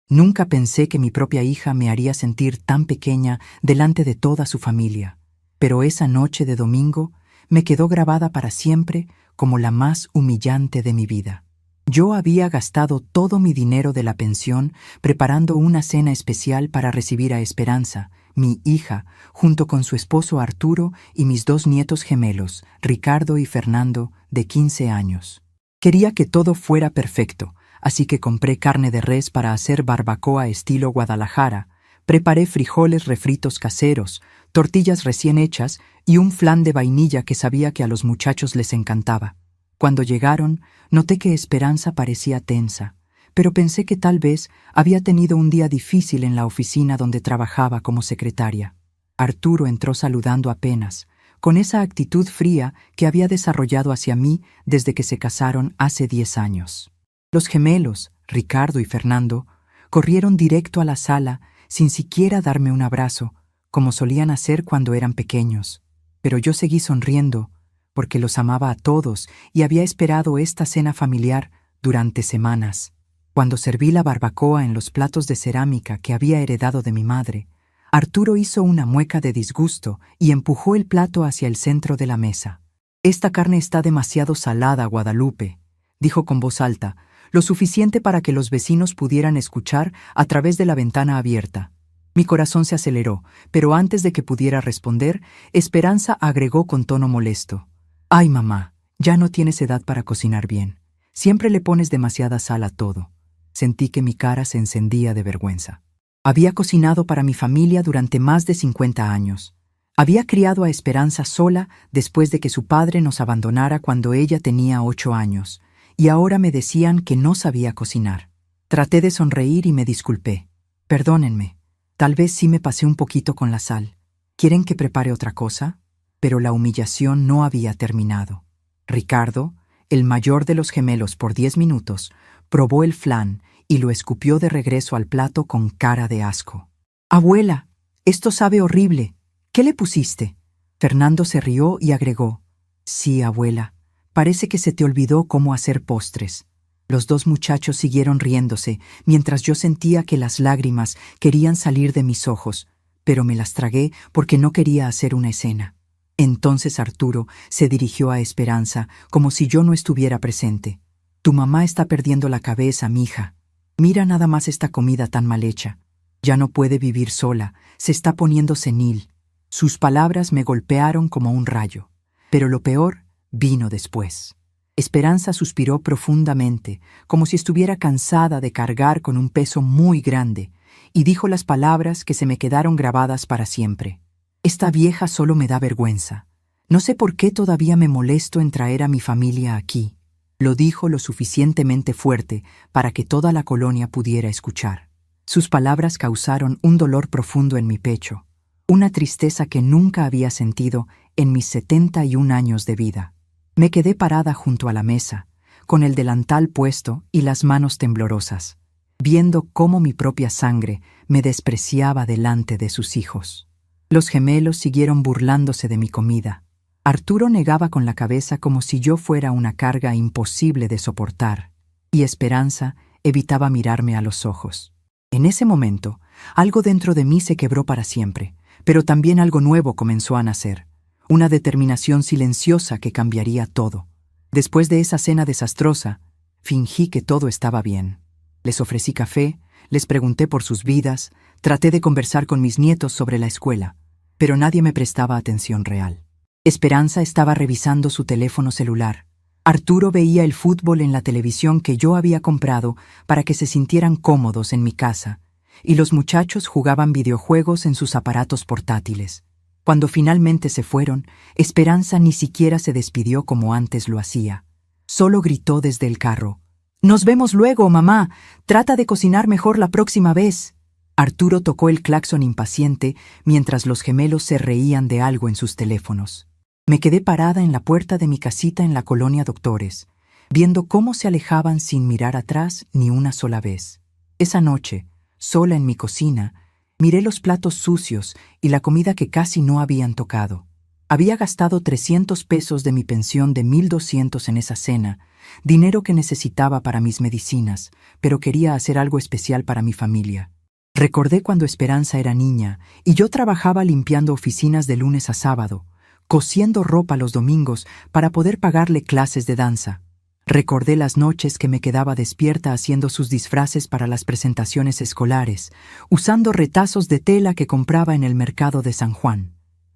Nunca pensé que mi propia hija me haría sentir tan pequeña delante de toda su familia, pero esa noche de domingo me quedó grabada para siempre como la más humillante de mi vida. Yo había gastado todo mi dinero de la pensión preparando una cena especial para recibir a Esperanza, mi hija, junto con su esposo Arturo y mis dos nietos gemelos, Ricardo y Fernando, de 15 años. Quería que todo fuera perfecto, así que compré carne de res para hacer barbacoa estilo Guadalajara, preparé frijoles refritos caseros, tortillas recién hechas y un flan de vainilla que sabía que a los muchachos les encantaba. Cuando llegaron, noté que Esperanza parecía tensa, pero pensé que tal vez había tenido un día difícil en la oficina donde trabajaba como secretaria. Arturo entró saludando apenas, con esa actitud fría que había desarrollado hacia mí desde que se casaron hace 10 años. Los gemelos, Ricardo y Fernando, corrieron directo a la sala sin siquiera darme un abrazo, como solían hacer cuando eran pequeños. Pero yo seguí sonriendo, porque los amaba a todos y había esperado esta cena familiar durante semanas. Cuando serví la barbacoa en los platos de cerámica que había heredado de mi madre, Arturo hizo una mueca de disgusto y empujó el plato hacia el centro de la mesa. «Esta carne está demasiado salada, Guadalupe», dijo con voz alta, lo suficiente para que los vecinos pudieran escuchar a través de la ventana abierta. Mi corazón se aceleró, pero antes de que pudiera responder, Esperanza agregó con tono molesto: «Ay, mamá, ya no tienes edad para cocinar bien. Siempre le pones demasiada sal a todo». Sentí que mi cara se encendía de vergüenza. Había cocinado para mi familia durante más de 50 años. Había criado a Esperanza sola después de que su padre nos abandonara cuando ella tenía 8 años, y ahora me decían que no sabía cocinar. Traté de sonreír y me disculpé. «Perdónenme, tal vez sí me pasé un poquito con la sal. ¿Quieren que prepare otra cosa?». Pero la humillación no había terminado. Ricardo, el mayor de los gemelos por 10 minutos, probó el flan y lo escupió de regreso al plato con cara de asco. «Abuela, esto sabe horrible. ¿Qué le pusiste?». Fernando se rió y agregó: «Sí, abuela, parece que se te olvidó cómo hacer postres». Los dos muchachos siguieron riéndose, mientras yo sentía que las lágrimas querían salir de mis ojos, pero me las tragué porque no quería hacer una escena. Entonces Arturo se dirigió a Esperanza como si yo no estuviera presente. «Tu mamá está perdiendo la cabeza, mija. Mira nada más esta comida tan mal hecha. Ya no puede vivir sola, se está poniendo senil». Sus palabras me golpearon como un rayo, pero lo peor vino después. Esperanza suspiró profundamente, como si estuviera cansada de cargar con un peso muy grande, y dijo las palabras que se me quedaron grabadas para siempre: «Esta vieja solo me da vergüenza. No sé por qué todavía me molesto en traer a mi familia aquí». Lo dijo lo suficientemente fuerte para que toda la colonia pudiera escuchar. Sus palabras causaron un dolor profundo en mi pecho, una tristeza que nunca había sentido en mis 71 años de vida. Me quedé parada junto a la mesa, con el delantal puesto y las manos temblorosas, viendo cómo mi propia sangre me despreciaba delante de sus hijos. Los gemelos siguieron burlándose de mi comida. Arturo negaba con la cabeza como si yo fuera una carga imposible de soportar, y Esperanza evitaba mirarme a los ojos. En ese momento, algo dentro de mí se quebró para siempre, pero también algo nuevo comenzó a nacer, una determinación silenciosa que cambiaría todo. Después de esa cena desastrosa, fingí que todo estaba bien. Les ofrecí café, les pregunté por sus vidas, traté de conversar con mis nietos sobre la escuela, pero nadie me prestaba atención real. Esperanza estaba revisando su teléfono celular. Arturo veía el fútbol en la televisión que yo había comprado para que se sintieran cómodos en mi casa, y los muchachos jugaban videojuegos en sus aparatos portátiles. Cuando finalmente se fueron, Esperanza ni siquiera se despidió como antes lo hacía. Solo gritó desde el carro: «Nos vemos luego, mamá. Trata de cocinar mejor la próxima vez». Arturo tocó el claxon impaciente mientras los gemelos se reían de algo en sus teléfonos. Me quedé parada en la puerta de mi casita en la colonia Doctores, viendo cómo se alejaban sin mirar atrás ni una sola vez. Esa noche, sola en mi cocina, miré los platos sucios y la comida que casi no habían tocado. Había gastado 300 pesos de mi pensión de 1,200 en esa cena, dinero que necesitaba para mis medicinas, pero quería hacer algo especial para mi familia. Recordé cuando Esperanza era niña y yo trabajaba limpiando oficinas de lunes a sábado, cosiendo ropa los domingos para poder pagarle clases de danza. Recordé las noches que me quedaba despierta haciendo sus disfraces para las presentaciones escolares, usando retazos de tela que compraba en el mercado de San Juan.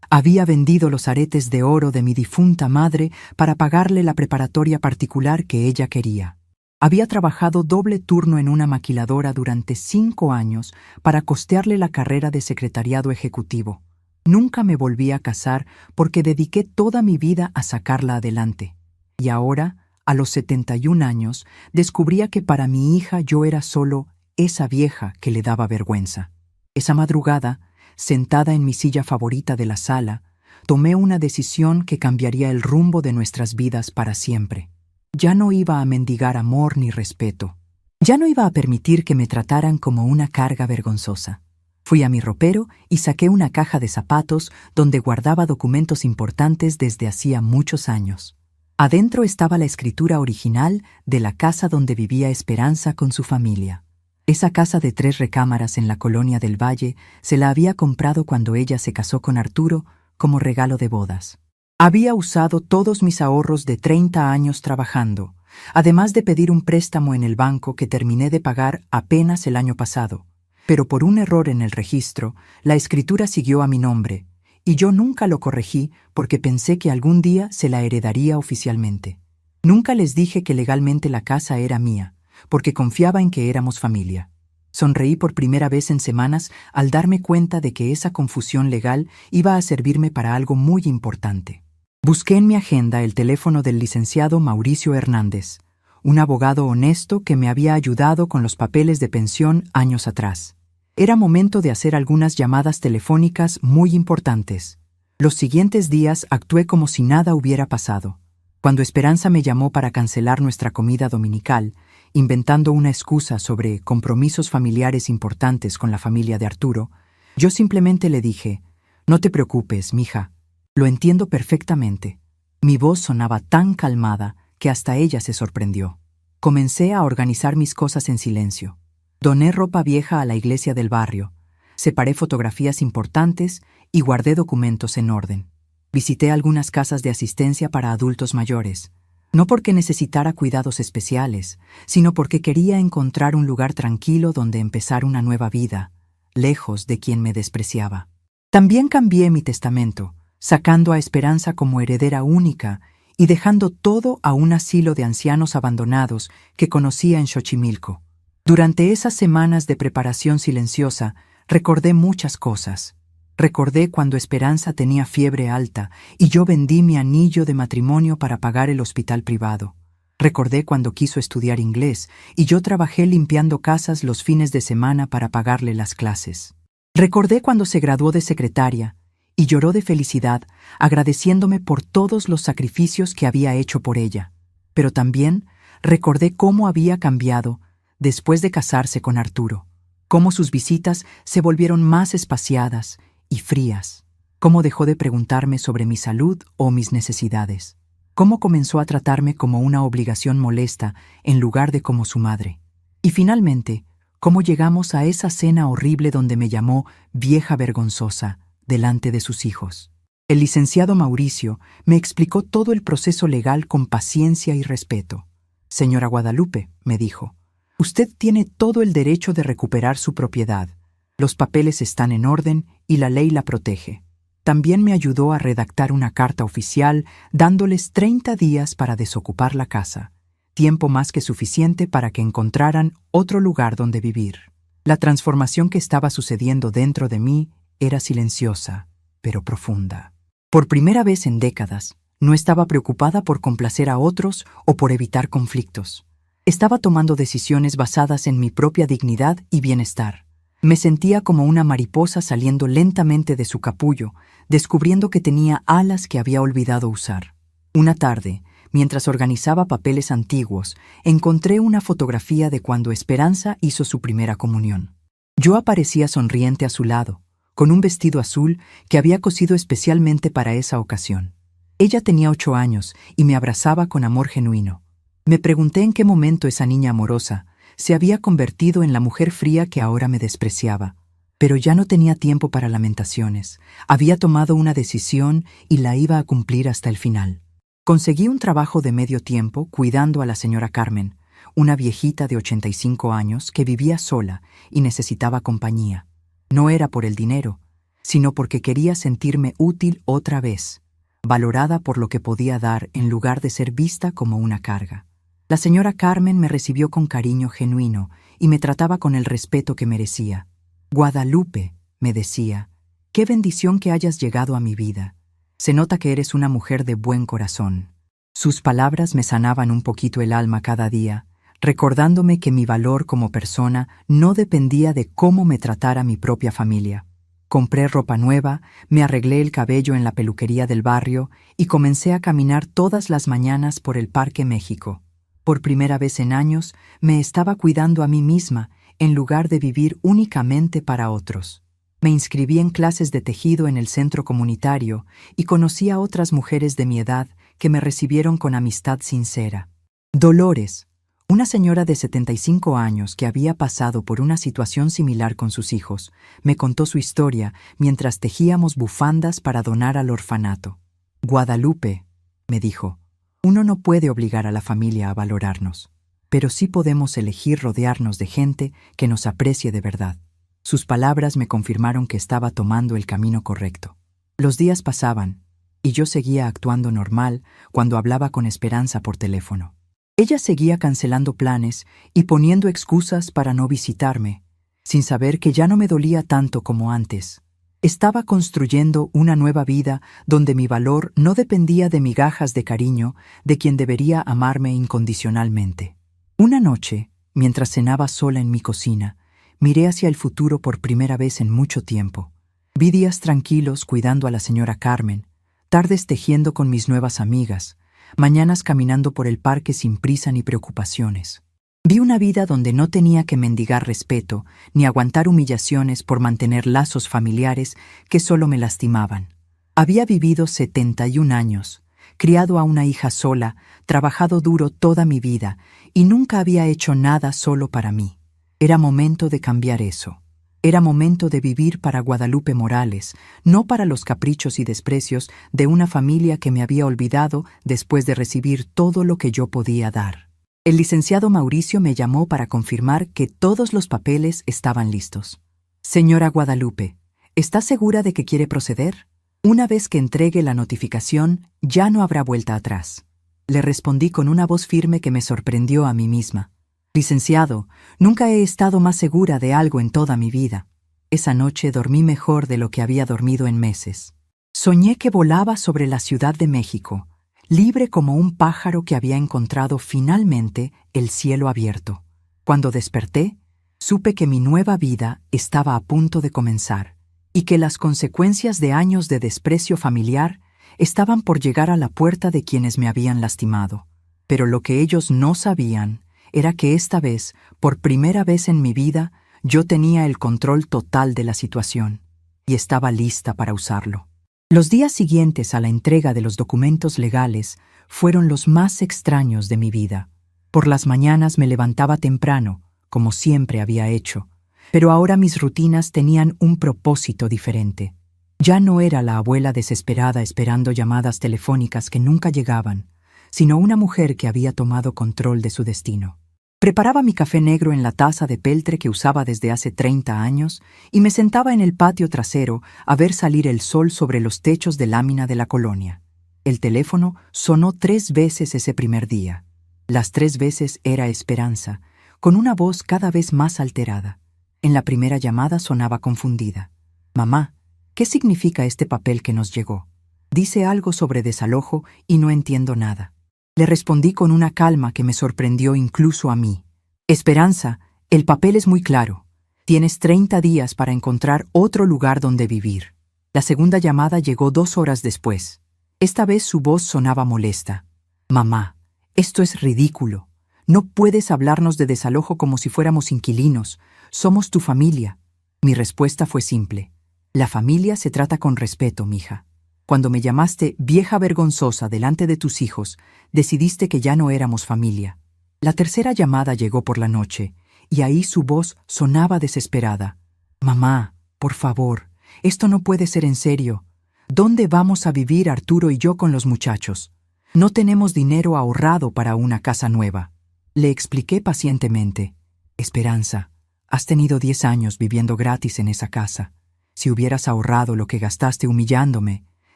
Había vendido los aretes de oro de mi difunta madre para pagarle la preparatoria particular que ella quería. Había trabajado doble turno en una maquiladora durante 5 años para costearle la carrera de secretariado ejecutivo. Nunca me volví a casar porque dediqué toda mi vida a sacarla adelante. Y ahora, a los 71 años, descubría que para mi hija yo era solo esa vieja que le daba vergüenza. Esa madrugada, sentada en mi silla favorita de la sala, tomé una decisión que cambiaría el rumbo de nuestras vidas para siempre. Ya no iba a mendigar amor ni respeto. Ya no iba a permitir que me trataran como una carga vergonzosa. Fui a mi ropero y saqué una caja de zapatos donde guardaba documentos importantes desde hacía muchos años. Adentro estaba la escritura original de la casa donde vivía Esperanza con su familia. Esa casa de 3 recámaras en la colonia del Valle se la había comprado cuando ella se casó con Arturo como regalo de bodas. Había usado todos mis ahorros de 30 años trabajando, además de pedir un préstamo en el banco que terminé de pagar apenas el año pasado. Pero por un error en el registro, la escritura siguió a mi nombre, y yo nunca lo corregí porque pensé que algún día se la heredaría oficialmente. Nunca les dije que legalmente la casa era mía, porque confiaba en que éramos familia. Sonreí por primera vez en semanas al darme cuenta de que esa confusión legal iba a servirme para algo muy importante. Busqué en mi agenda el teléfono del licenciado Mauricio Hernández, un abogado honesto que me había ayudado con los papeles de pensión años atrás. Era momento de hacer algunas llamadas telefónicas muy importantes. Los siguientes días actué como si nada hubiera pasado. Cuando Esperanza me llamó para cancelar nuestra comida dominical, inventando una excusa sobre compromisos familiares importantes con la familia de Arturo, yo simplemente le dije: «No te preocupes, mija. Lo entiendo perfectamente». Mi voz sonaba tan calmada que hasta ella se sorprendió. Comencé a organizar mis cosas en silencio. Doné ropa vieja a la iglesia del barrio, separé fotografías importantes y guardé documentos en orden. Visité algunas casas de asistencia para adultos mayores, no porque necesitara cuidados especiales, sino porque quería encontrar un lugar tranquilo donde empezar una nueva vida, lejos de quien me despreciaba. También cambié mi testamento, sacando a Esperanza como heredera única y dejando todo a un asilo de ancianos abandonados que conocía en Xochimilco. Durante esas semanas de preparación silenciosa, recordé muchas cosas. Recordé cuando Esperanza tenía fiebre alta y yo vendí mi anillo de matrimonio para pagar el hospital privado. Recordé cuando quiso estudiar inglés y yo trabajé limpiando casas los fines de semana para pagarle las clases. Recordé cuando se graduó de secretaria y lloró de felicidad, agradeciéndome por todos los sacrificios que había hecho por ella. Pero también recordé cómo había cambiado después de casarse con Arturo, cómo sus visitas se volvieron más espaciadas y frías, cómo dejó de preguntarme sobre mi salud o mis necesidades, cómo comenzó a tratarme como una obligación molesta en lugar de como su madre. Y finalmente, cómo llegamos a esa cena horrible donde me llamó vieja vergonzosa delante de sus hijos. El licenciado Mauricio me explicó todo el proceso legal con paciencia y respeto. «Señora Guadalupe», me dijo, «usted tiene todo el derecho de recuperar su propiedad. Los papeles están en orden y la ley la protege». También me ayudó a redactar una carta oficial dándoles 30 días para desocupar la casa, tiempo más que suficiente para que encontraran otro lugar donde vivir. La transformación que estaba sucediendo dentro de mí era silenciosa, pero profunda. Por primera vez en décadas, no estaba preocupada por complacer a otros o por evitar conflictos. Estaba tomando decisiones basadas en mi propia dignidad y bienestar. Me sentía como una mariposa saliendo lentamente de su capullo, descubriendo que tenía alas que había olvidado usar. Una tarde, mientras organizaba papeles antiguos, encontré una fotografía de cuando Esperanza hizo su primera comunión. Yo aparecía sonriente a su lado, con un vestido azul que había cosido especialmente para esa ocasión. Ella tenía 8 años y me abrazaba con amor genuino. Me pregunté en qué momento esa niña amorosa se había convertido en la mujer fría que ahora me despreciaba. Pero ya no tenía tiempo para lamentaciones. Había tomado una decisión y la iba a cumplir hasta el final. Conseguí un trabajo de medio tiempo cuidando a la señora Carmen, una viejita de 85 años que vivía sola y necesitaba compañía. No era por el dinero, sino porque quería sentirme útil otra vez, valorada por lo que podía dar en lugar de ser vista como una carga. La señora Carmen me recibió con cariño genuino y me trataba con el respeto que merecía. Guadalupe, me decía, qué bendición que hayas llegado a mi vida. Se nota que eres una mujer de buen corazón. Sus palabras me sanaban un poquito el alma cada día, recordándome que mi valor como persona no dependía de cómo me tratara mi propia familia. Compré ropa nueva, me arreglé el cabello en la peluquería del barrio y comencé a caminar todas las mañanas por el Parque México. Por primera vez en años, me estaba cuidando a mí misma en lugar de vivir únicamente para otros. Me inscribí en clases de tejido en el centro comunitario y conocí a otras mujeres de mi edad que me recibieron con amistad sincera. Dolores, una señora de 75 años que había pasado por una situación similar con sus hijos, me contó su historia mientras tejíamos bufandas para donar al orfanato. Guadalupe, me dijo, uno no puede obligar a la familia a valorarnos, pero sí podemos elegir rodearnos de gente que nos aprecie de verdad. Sus palabras me confirmaron que estaba tomando el camino correcto. Los días pasaban, y yo seguía actuando normal cuando hablaba con Esperanza por teléfono. Ella seguía cancelando planes y poniendo excusas para no visitarme, sin saber que ya no me dolía tanto como antes. Estaba construyendo una nueva vida donde mi valor no dependía de migajas de cariño de quien debería amarme incondicionalmente. Una noche, mientras cenaba sola en mi cocina, miré hacia el futuro por primera vez en mucho tiempo. Vi días tranquilos cuidando a la señora Carmen, tardes tejiendo con mis nuevas amigas, mañanas caminando por el parque sin prisa ni preocupaciones. Vi una vida donde no tenía que mendigar respeto ni aguantar humillaciones por mantener lazos familiares que solo me lastimaban. Había vivido 71 años, criado a una hija sola, trabajado duro toda mi vida y nunca había hecho nada solo para mí. Era momento de cambiar eso. Era momento de vivir para Guadalupe Morales, no para los caprichos y desprecios de una familia que me había olvidado después de recibir todo lo que yo podía dar. El licenciado Mauricio me llamó para confirmar que todos los papeles estaban listos. Señora Guadalupe, ¿está segura de que quiere proceder? Una vez que entregue la notificación, ya no habrá vuelta atrás. Le respondí con una voz firme que me sorprendió a mí misma. Licenciado, nunca he estado más segura de algo en toda mi vida. Esa noche dormí mejor de lo que había dormido en meses. Soñé que volaba sobre la Ciudad de México, libre como un pájaro que había encontrado finalmente el cielo abierto. Cuando desperté, supe que mi nueva vida estaba a punto de comenzar y que las consecuencias de años de desprecio familiar estaban por llegar a la puerta de quienes me habían lastimado. Pero lo que ellos no sabían era que esta vez, por primera vez en mi vida, yo tenía el control total de la situación y estaba lista para usarlo. Los días siguientes a la entrega de los documentos legales fueron los más extraños de mi vida. Por las mañanas me levantaba temprano, como siempre había hecho, pero ahora mis rutinas tenían un propósito diferente. Ya no era la abuela desesperada esperando llamadas telefónicas que nunca llegaban, sino una mujer que había tomado control de su destino. Preparaba mi café negro en la taza de peltre que usaba desde hace 30 años y me sentaba en el patio trasero a ver salir el sol sobre los techos de lámina de la colonia. El teléfono sonó 3 veces ese primer día. Las 3 veces era Esperanza, con una voz cada vez más alterada. En la primera llamada sonaba confundida. «Mamá, ¿qué significa este papel que nos llegó? Dice algo sobre desalojo y no entiendo nada». Le respondí con una calma que me sorprendió incluso a mí. «Esperanza, el papel es muy claro. Tienes 30 días para encontrar otro lugar donde vivir». La segunda llamada llegó 2 horas después. Esta vez su voz sonaba molesta. «Mamá, esto es ridículo. No puedes hablarnos de desalojo como si fuéramos inquilinos. Somos tu familia». Mi respuesta fue simple. La familia se trata con respeto, mija. Cuando me llamaste vieja vergonzosa delante de tus hijos, decidiste que ya no éramos familia. La tercera llamada llegó por la noche, y ahí su voz sonaba desesperada. Mamá, por favor, esto no puede ser en serio. ¿Dónde vamos a vivir Arturo y yo con los muchachos? No tenemos dinero ahorrado para una casa nueva. Le expliqué pacientemente. Esperanza, has tenido 10 años viviendo gratis en esa casa. Si hubieras ahorrado lo que gastaste humillándome,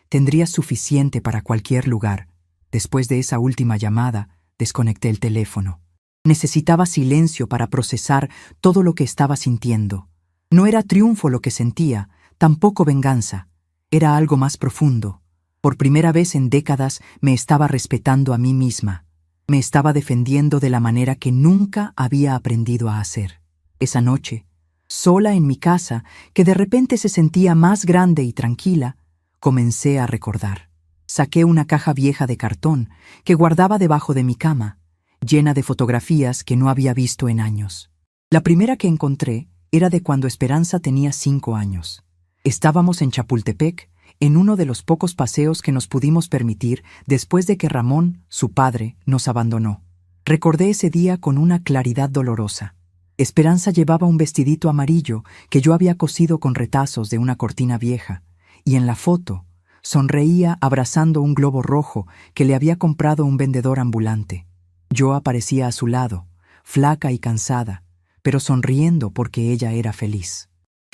tendrías suficiente para cualquier lugar. Después de esa última llamada, desconecté el teléfono. Necesitaba silencio para procesar todo lo que estaba sintiendo. No era triunfo lo que sentía, tampoco venganza. Era algo más profundo. Por primera vez en décadas me estaba respetando a mí misma. Me estaba defendiendo de la manera que nunca había aprendido a hacer. Esa noche, sola en mi casa, que de repente se sentía más grande y tranquila, comencé a recordar. Saqué una caja vieja de cartón que guardaba debajo de mi cama, llena de fotografías que no había visto en años. La primera que encontré era de cuando Esperanza tenía 5 años. Estábamos en Chapultepec, en uno de los pocos paseos que nos pudimos permitir después de que Ramón, su padre, nos abandonó. Recordé ese día con una claridad dolorosa. Esperanza llevaba un vestidito amarillo que yo había cosido con retazos de una cortina vieja, y en la foto sonreía abrazando un globo rojo que le había comprado un vendedor ambulante. Yo aparecía a su lado, flaca y cansada, pero sonriendo porque ella era feliz.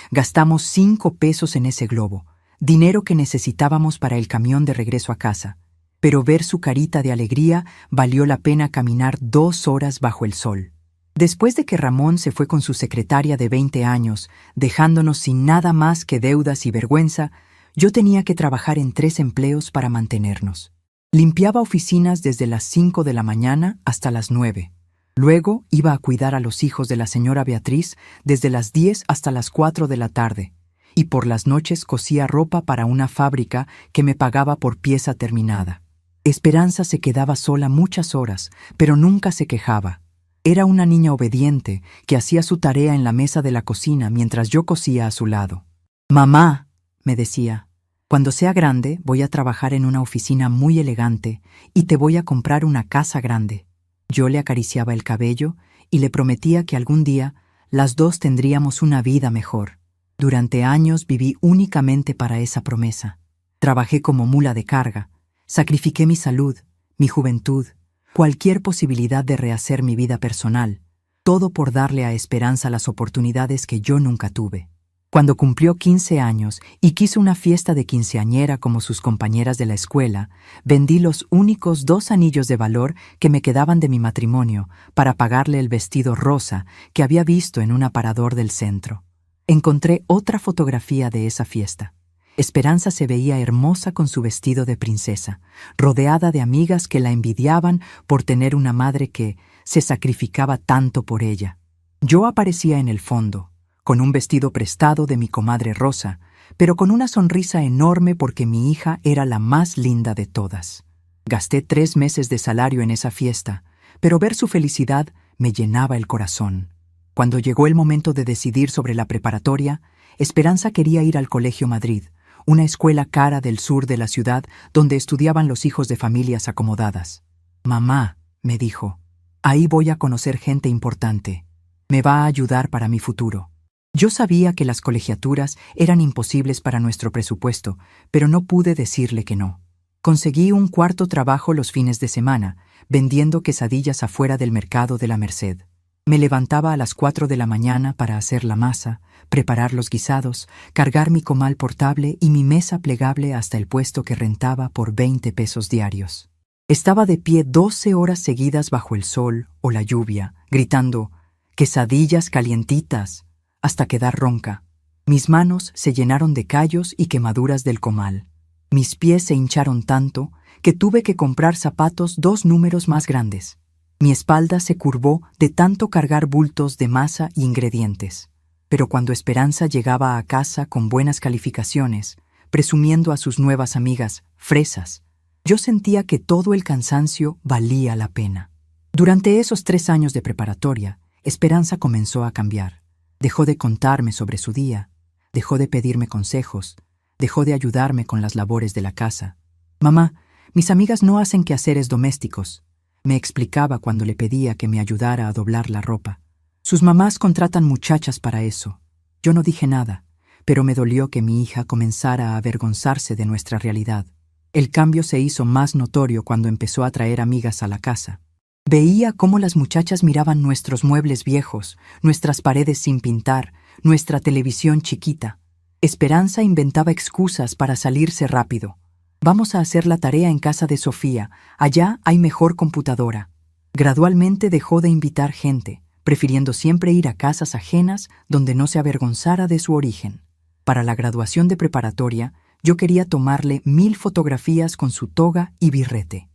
Gastamos 5 pesos en ese globo, dinero que necesitábamos para el camión de regreso a casa, pero ver su carita de alegría valió la pena caminar 2 horas bajo el sol. Después de que Ramón se fue con su secretaria de 20 años, dejándonos sin nada más que deudas y vergüenza, yo tenía que trabajar en 3 empleos para mantenernos. Limpiaba oficinas desde las 5 de la mañana hasta las 9. Luego iba a cuidar a los hijos de la señora Beatriz desde las 10 hasta las 4 de la tarde, y por las noches cosía ropa para una fábrica que me pagaba por pieza terminada. Esperanza se quedaba sola muchas horas, pero nunca se quejaba. Era una niña obediente que hacía su tarea en la mesa de la cocina mientras yo cosía a su lado. «Mamá», me decía, «cuando sea grande voy a trabajar en una oficina muy elegante y te voy a comprar una casa grande». Yo le acariciaba el cabello y le prometía que algún día las dos tendríamos una vida mejor. Durante años viví únicamente para esa promesa. Trabajé como mula de carga, sacrifiqué mi salud, mi juventud, cualquier posibilidad de rehacer mi vida personal, todo por darle a Esperanza las oportunidades que yo nunca tuve. Cuando cumplió 15 años y quiso una fiesta de quinceañera como sus compañeras de la escuela, vendí los únicos 2 anillos de valor que me quedaban de mi matrimonio para pagarle el vestido rosa que había visto en un aparador del centro. Encontré otra fotografía de esa fiesta. Esperanza se veía hermosa con su vestido de princesa, rodeada de amigas que la envidiaban por tener una madre que se sacrificaba tanto por ella. Yo aparecía en el fondo, con un vestido prestado de mi comadre Rosa, pero con una sonrisa enorme porque mi hija era la más linda de todas. Gasté 3 meses de salario en esa fiesta, pero ver su felicidad me llenaba el corazón. Cuando llegó el momento de decidir sobre la preparatoria, Esperanza quería ir al Colegio Madrid, una escuela cara del sur de la ciudad donde estudiaban los hijos de familias acomodadas. «Mamá», me dijo, «ahí voy a conocer gente importante. Me va a ayudar para mi futuro». Yo sabía que las colegiaturas eran imposibles para nuestro presupuesto, pero no pude decirle que no. Conseguí un cuarto trabajo los fines de semana, vendiendo quesadillas afuera del mercado de la Merced. Me levantaba a las 4 de la mañana para hacer la masa, preparar los guisados, cargar mi comal portable y mi mesa plegable hasta el puesto que rentaba por 20 pesos diarios. Estaba de pie 12 horas seguidas bajo el sol o la lluvia, gritando «quesadillas calientitas», hasta quedar ronca. Mis manos se llenaron de callos y quemaduras del comal. Mis pies se hincharon tanto que tuve que comprar zapatos 2 números más grandes. Mi espalda se curvó de tanto cargar bultos de masa y ingredientes. Pero cuando Esperanza llegaba a casa con buenas calificaciones, presumiendo a sus nuevas amigas fresas, yo sentía que todo el cansancio valía la pena. Durante esos 3 años de preparatoria, Esperanza comenzó a cambiar. Dejó de contarme sobre su día, Dejó de pedirme consejos, dejó de ayudarme con las labores de la casa. Mamá, mis amigas no hacen quehaceres domésticos, me explicaba cuando le pedía que me ayudara a doblar la ropa. Sus mamás contratan muchachas para eso. Yo no dije nada, pero me dolió que mi hija comenzara a avergonzarse de nuestra realidad. El cambio se hizo más notorio cuando empezó a traer amigas a la casa. Veía cómo las muchachas miraban nuestros muebles viejos, nuestras paredes sin pintar, nuestra televisión chiquita. Esperanza inventaba excusas para salirse rápido. Vamos a hacer la tarea en casa de Sofía, allá hay mejor computadora. Gradualmente dejó de invitar gente, prefiriendo siempre ir a casas ajenas donde no se avergonzara de su origen. Para la graduación de preparatoria, yo quería tomarle 1000 fotografías con su toga y birrete.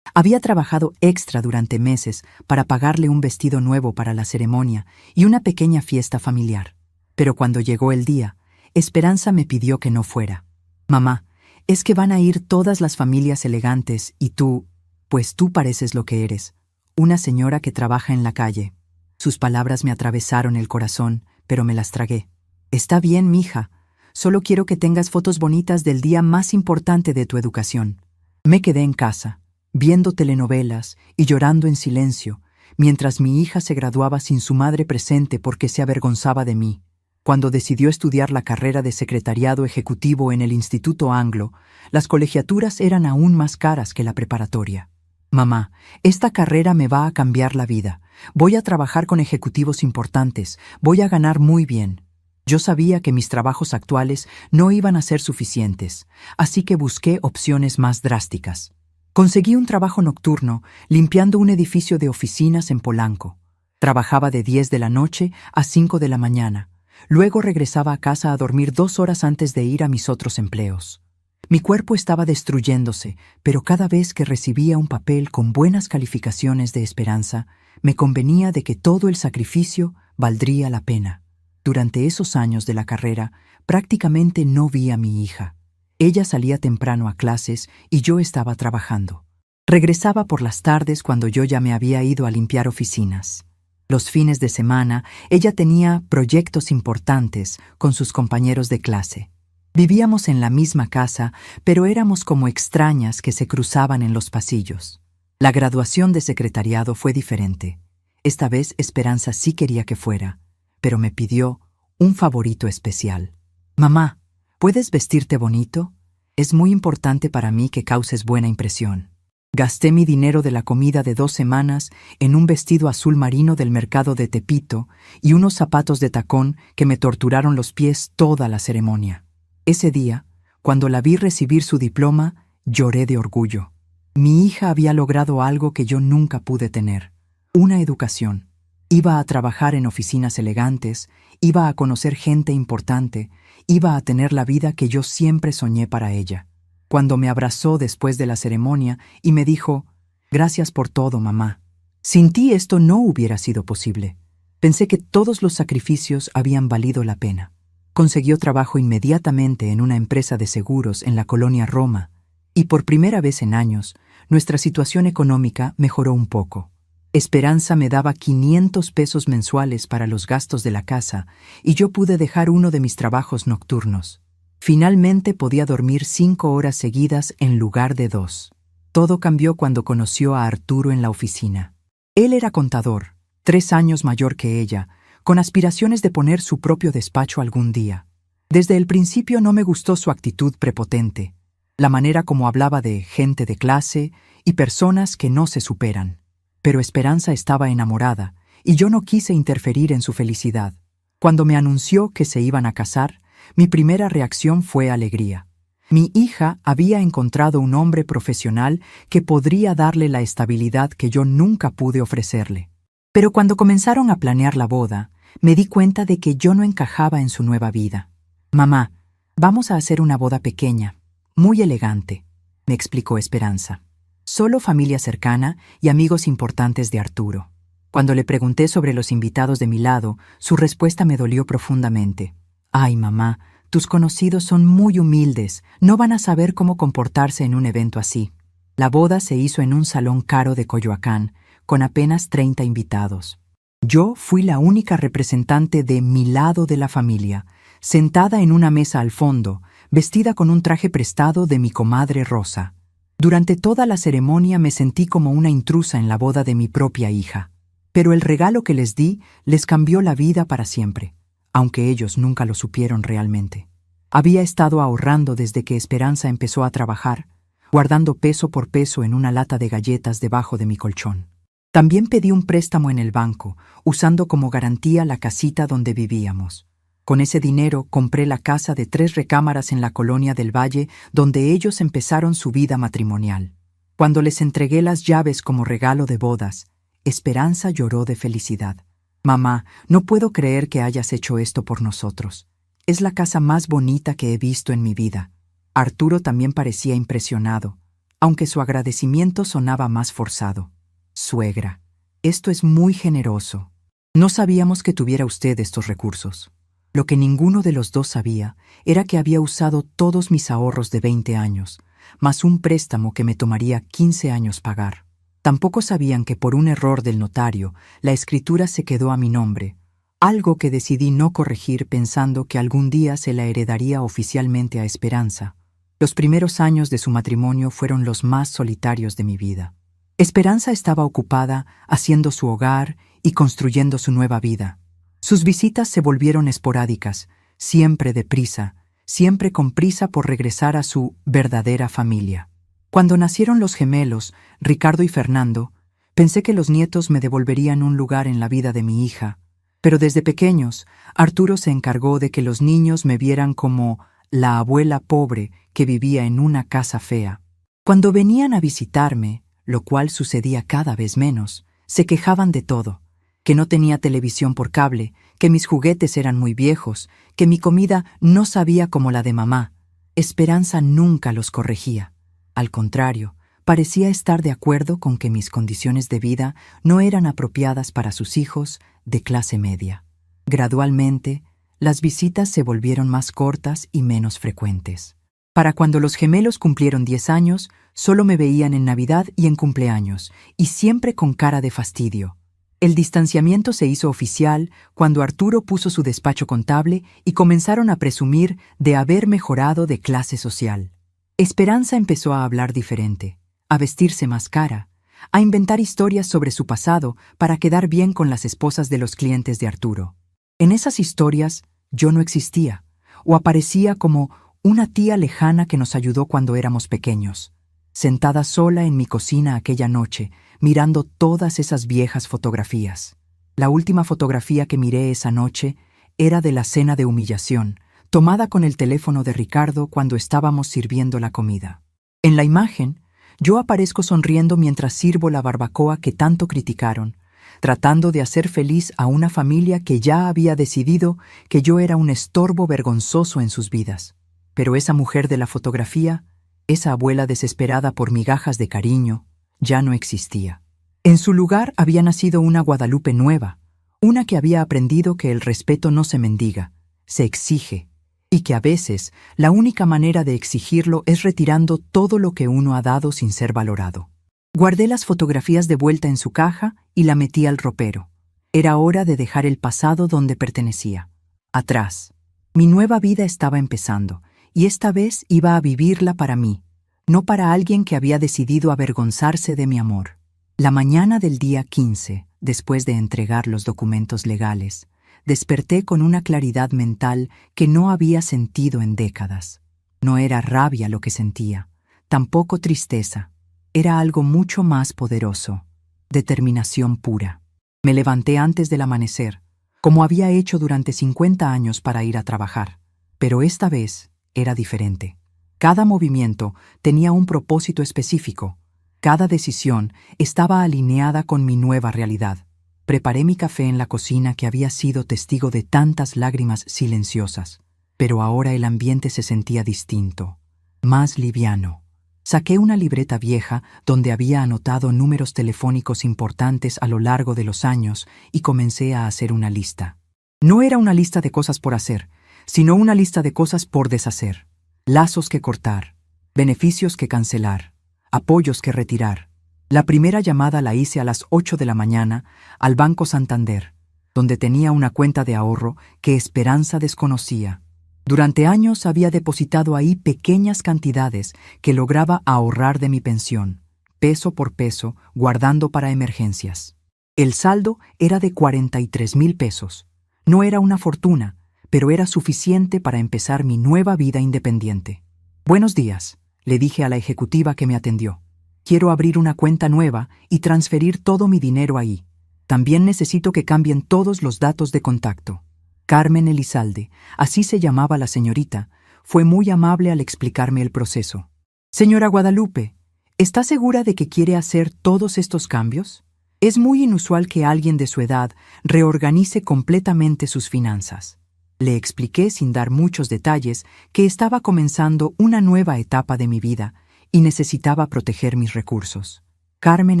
Había trabajado extra durante meses para pagarle un vestido nuevo para la ceremonia y una pequeña fiesta familiar. Pero cuando llegó el día, Esperanza me pidió que no fuera. Mamá, es que van a ir todas las familias elegantes y tú, pues tú pareces lo que eres, una señora que trabaja en la calle. Sus palabras me atravesaron el corazón, pero me las tragué. Está bien, mija. Solo quiero que tengas fotos bonitas del día más importante de tu educación. Me quedé en casa, viendo telenovelas y llorando en silencio, mientras mi hija se graduaba sin su madre presente porque se avergonzaba de mí. Cuando decidió estudiar la carrera de secretariado ejecutivo en el Instituto Anglo, las colegiaturas eran aún más caras que la preparatoria. Mamá, esta carrera me va a cambiar la vida. Voy a trabajar con ejecutivos importantes, voy a ganar muy bien. Yo sabía que mis trabajos actuales no iban a ser suficientes, así que busqué opciones más drásticas. Conseguí un trabajo nocturno limpiando un edificio de oficinas en Polanco. Trabajaba de 10 de la noche a 5 de la mañana. Luego regresaba a casa a dormir 2 horas antes de ir a mis otros empleos. Mi cuerpo estaba destruyéndose, pero cada vez que recibía un papel con buenas calificaciones de Esperanza, me convenía de que todo el sacrificio valdría la pena. Durante esos años de la carrera, prácticamente no vi a mi hija. Ella salía temprano a clases y yo estaba trabajando. Regresaba por las tardes cuando yo ya me había ido a limpiar oficinas. Los fines de semana, ella tenía proyectos importantes con sus compañeros de clase. Vivíamos en la misma casa, pero éramos como extrañas que se cruzaban en los pasillos. La graduación de secretariado fue diferente. Esta vez Esperanza sí quería que fuera, pero me pidió un favorito especial. Mamá, ¿puedes vestirte bonito? Es muy importante para mí que causes buena impresión. Gasté mi dinero de la comida de 2 semanas en un vestido azul marino del mercado de Tepito y unos zapatos de tacón que me torturaron los pies toda la ceremonia. Ese día, cuando la vi recibir su diploma, lloré de orgullo. Mi hija había logrado algo que yo nunca pude tener: una educación. Iba a trabajar en oficinas elegantes, iba a conocer gente importante, iba a tener la vida que yo siempre soñé para ella. Cuando me abrazó después de la ceremonia y me dijo: «Gracias por todo, mamá. Sin ti esto no hubiera sido posible». Pensé que todos los sacrificios habían valido la pena. Consiguió trabajo inmediatamente en una empresa de seguros en la colonia Roma, y por primera vez en años, nuestra situación económica mejoró un poco. Esperanza me daba 500 pesos mensuales para los gastos de la casa y yo pude dejar uno de mis trabajos nocturnos. Finalmente podía dormir 5 horas seguidas en lugar de 2. Todo cambió cuando conoció a Arturo en la oficina. Él era contador, 3 años mayor que ella, con aspiraciones de poner su propio despacho algún día. Desde el principio no me gustó su actitud prepotente, la manera como hablaba de gente de clase y personas que no se superan. Pero Esperanza estaba enamorada y yo no quise interferir en su felicidad. Cuando me anunció que se iban a casar, mi primera reacción fue alegría. Mi hija había encontrado un hombre profesional que podría darle la estabilidad que yo nunca pude ofrecerle. Pero cuando comenzaron a planear la boda, me di cuenta de que yo no encajaba en su nueva vida. «Mamá, vamos a hacer una boda pequeña, muy elegante», me explicó Esperanza. «Solo familia cercana y amigos importantes de Arturo». Cuando le pregunté sobre los invitados de mi lado, su respuesta me dolió profundamente. «Ay, mamá, tus conocidos son muy humildes, no van a saber cómo comportarse en un evento así». La boda se hizo en un salón caro de Coyoacán, con apenas 30 invitados. Yo fui la única representante de mi lado de la familia, sentada en una mesa al fondo, vestida con un traje prestado de mi comadre Rosa. Durante toda la ceremonia me sentí como una intrusa en la boda de mi propia hija. Pero el regalo que les di les cambió la vida para siempre, aunque ellos nunca lo supieron realmente. Había estado ahorrando desde que Esperanza empezó a trabajar, guardando peso por peso en una lata de galletas debajo de mi colchón. También pedí un préstamo en el banco, usando como garantía la casita donde vivíamos. Con ese dinero compré la casa de 3 recámaras en la colonia del Valle, donde ellos empezaron su vida matrimonial. Cuando les entregué las llaves como regalo de bodas, Esperanza lloró de felicidad. «Mamá, no puedo creer que hayas hecho esto por nosotros. Es la casa más bonita que he visto en mi vida». Arturo también parecía impresionado, aunque su agradecimiento sonaba más forzado. «Suegra, esto es muy generoso. No sabíamos que tuviera usted estos recursos». Lo que ninguno de los dos sabía era que había usado todos mis ahorros de 20 años, más un préstamo que me tomaría 15 años pagar. Tampoco sabían que por un error del notario, la escritura se quedó a mi nombre, algo que decidí no corregir pensando que algún día se la heredaría oficialmente a Esperanza. Los primeros años de su matrimonio fueron los más solitarios de mi vida. Esperanza estaba ocupada haciendo su hogar y construyendo su nueva vida. Sus visitas se volvieron esporádicas, siempre deprisa, siempre con prisa por regresar a su verdadera familia. Cuando nacieron los gemelos, Ricardo y Fernando, pensé que los nietos me devolverían un lugar en la vida de mi hija, pero desde pequeños, Arturo se encargó de que los niños me vieran como la abuela pobre que vivía en una casa fea. Cuando venían a visitarme, lo cual sucedía cada vez menos, se quejaban de todo. Que no tenía televisión por cable, que mis juguetes eran muy viejos, que mi comida no sabía como la de mamá. Esperanza nunca los corregía. Al contrario, parecía estar de acuerdo con que mis condiciones de vida no eran apropiadas para sus hijos de clase media. Gradualmente, las visitas se volvieron más cortas y menos frecuentes. Para cuando los gemelos cumplieron 10 años, solo me veían en Navidad y en cumpleaños, y siempre con cara de fastidio. El distanciamiento se hizo oficial cuando Arturo puso su despacho contable y comenzaron a presumir de haber mejorado de clase social. Esperanza empezó a hablar diferente, a vestirse más cara, a inventar historias sobre su pasado para quedar bien con las esposas de los clientes de Arturo. En esas historias yo no existía, o aparecía como una tía lejana que nos ayudó cuando éramos pequeños. Sentada sola en mi cocina aquella noche, mirando todas esas viejas fotografías. La última fotografía que miré esa noche era de la cena de humillación, tomada con el teléfono de Ricardo cuando estábamos sirviendo la comida. En la imagen, yo aparezco sonriendo mientras sirvo la barbacoa que tanto criticaron, tratando de hacer feliz a una familia que ya había decidido que yo era un estorbo vergonzoso en sus vidas. Pero esa mujer de la fotografía, esa abuela desesperada por migajas de cariño, ya no existía. En su lugar había nacido una Guadalupe nueva, una que había aprendido que el respeto no se mendiga, se exige, y que a veces la única manera de exigirlo es retirando todo lo que uno ha dado sin ser valorado. Guardé las fotografías de vuelta en su caja y la metí al ropero. Era hora de dejar el pasado donde pertenecía, atrás. Mi nueva vida estaba empezando, y esta vez iba a vivirla para mí, no para alguien que había decidido avergonzarse de mi amor. La mañana del día 15, después de entregar los documentos legales, desperté con una claridad mental que no había sentido en décadas. No era rabia lo que sentía, tampoco tristeza. Era algo mucho más poderoso, determinación pura. Me levanté antes del amanecer, como había hecho durante 50 años para ir a trabajar, pero esta vez era diferente. Cada movimiento tenía un propósito específico. Cada decisión estaba alineada con mi nueva realidad. Preparé mi café en la cocina que había sido testigo de tantas lágrimas silenciosas, pero ahora el ambiente se sentía distinto, más liviano. Saqué una libreta vieja donde había anotado números telefónicos importantes a lo largo de los años y comencé a hacer una lista. No era una lista de cosas por hacer, sino una lista de cosas por deshacer. Lazos que cortar, beneficios que cancelar, apoyos que retirar. La primera llamada la hice a las 8 de la mañana al Banco Santander, donde tenía una cuenta de ahorro que Esperanza desconocía. Durante años había depositado ahí pequeñas cantidades que lograba ahorrar de mi pensión, peso por peso, guardando para emergencias. El saldo era de 43,000 pesos. No era una fortuna, pero era suficiente para empezar mi nueva vida independiente. «Buenos días», le dije a la ejecutiva que me atendió. «Quiero abrir una cuenta nueva y transferir todo mi dinero ahí. También necesito que cambien todos los datos de contacto». Carmen Elizalde, así se llamaba la señorita, fue muy amable al explicarme el proceso. «Señora Guadalupe, ¿está segura de que quiere hacer todos estos cambios? Es muy inusual que alguien de su edad reorganice completamente sus finanzas». Le expliqué sin dar muchos detalles que estaba comenzando una nueva etapa de mi vida y necesitaba proteger mis recursos. Carmen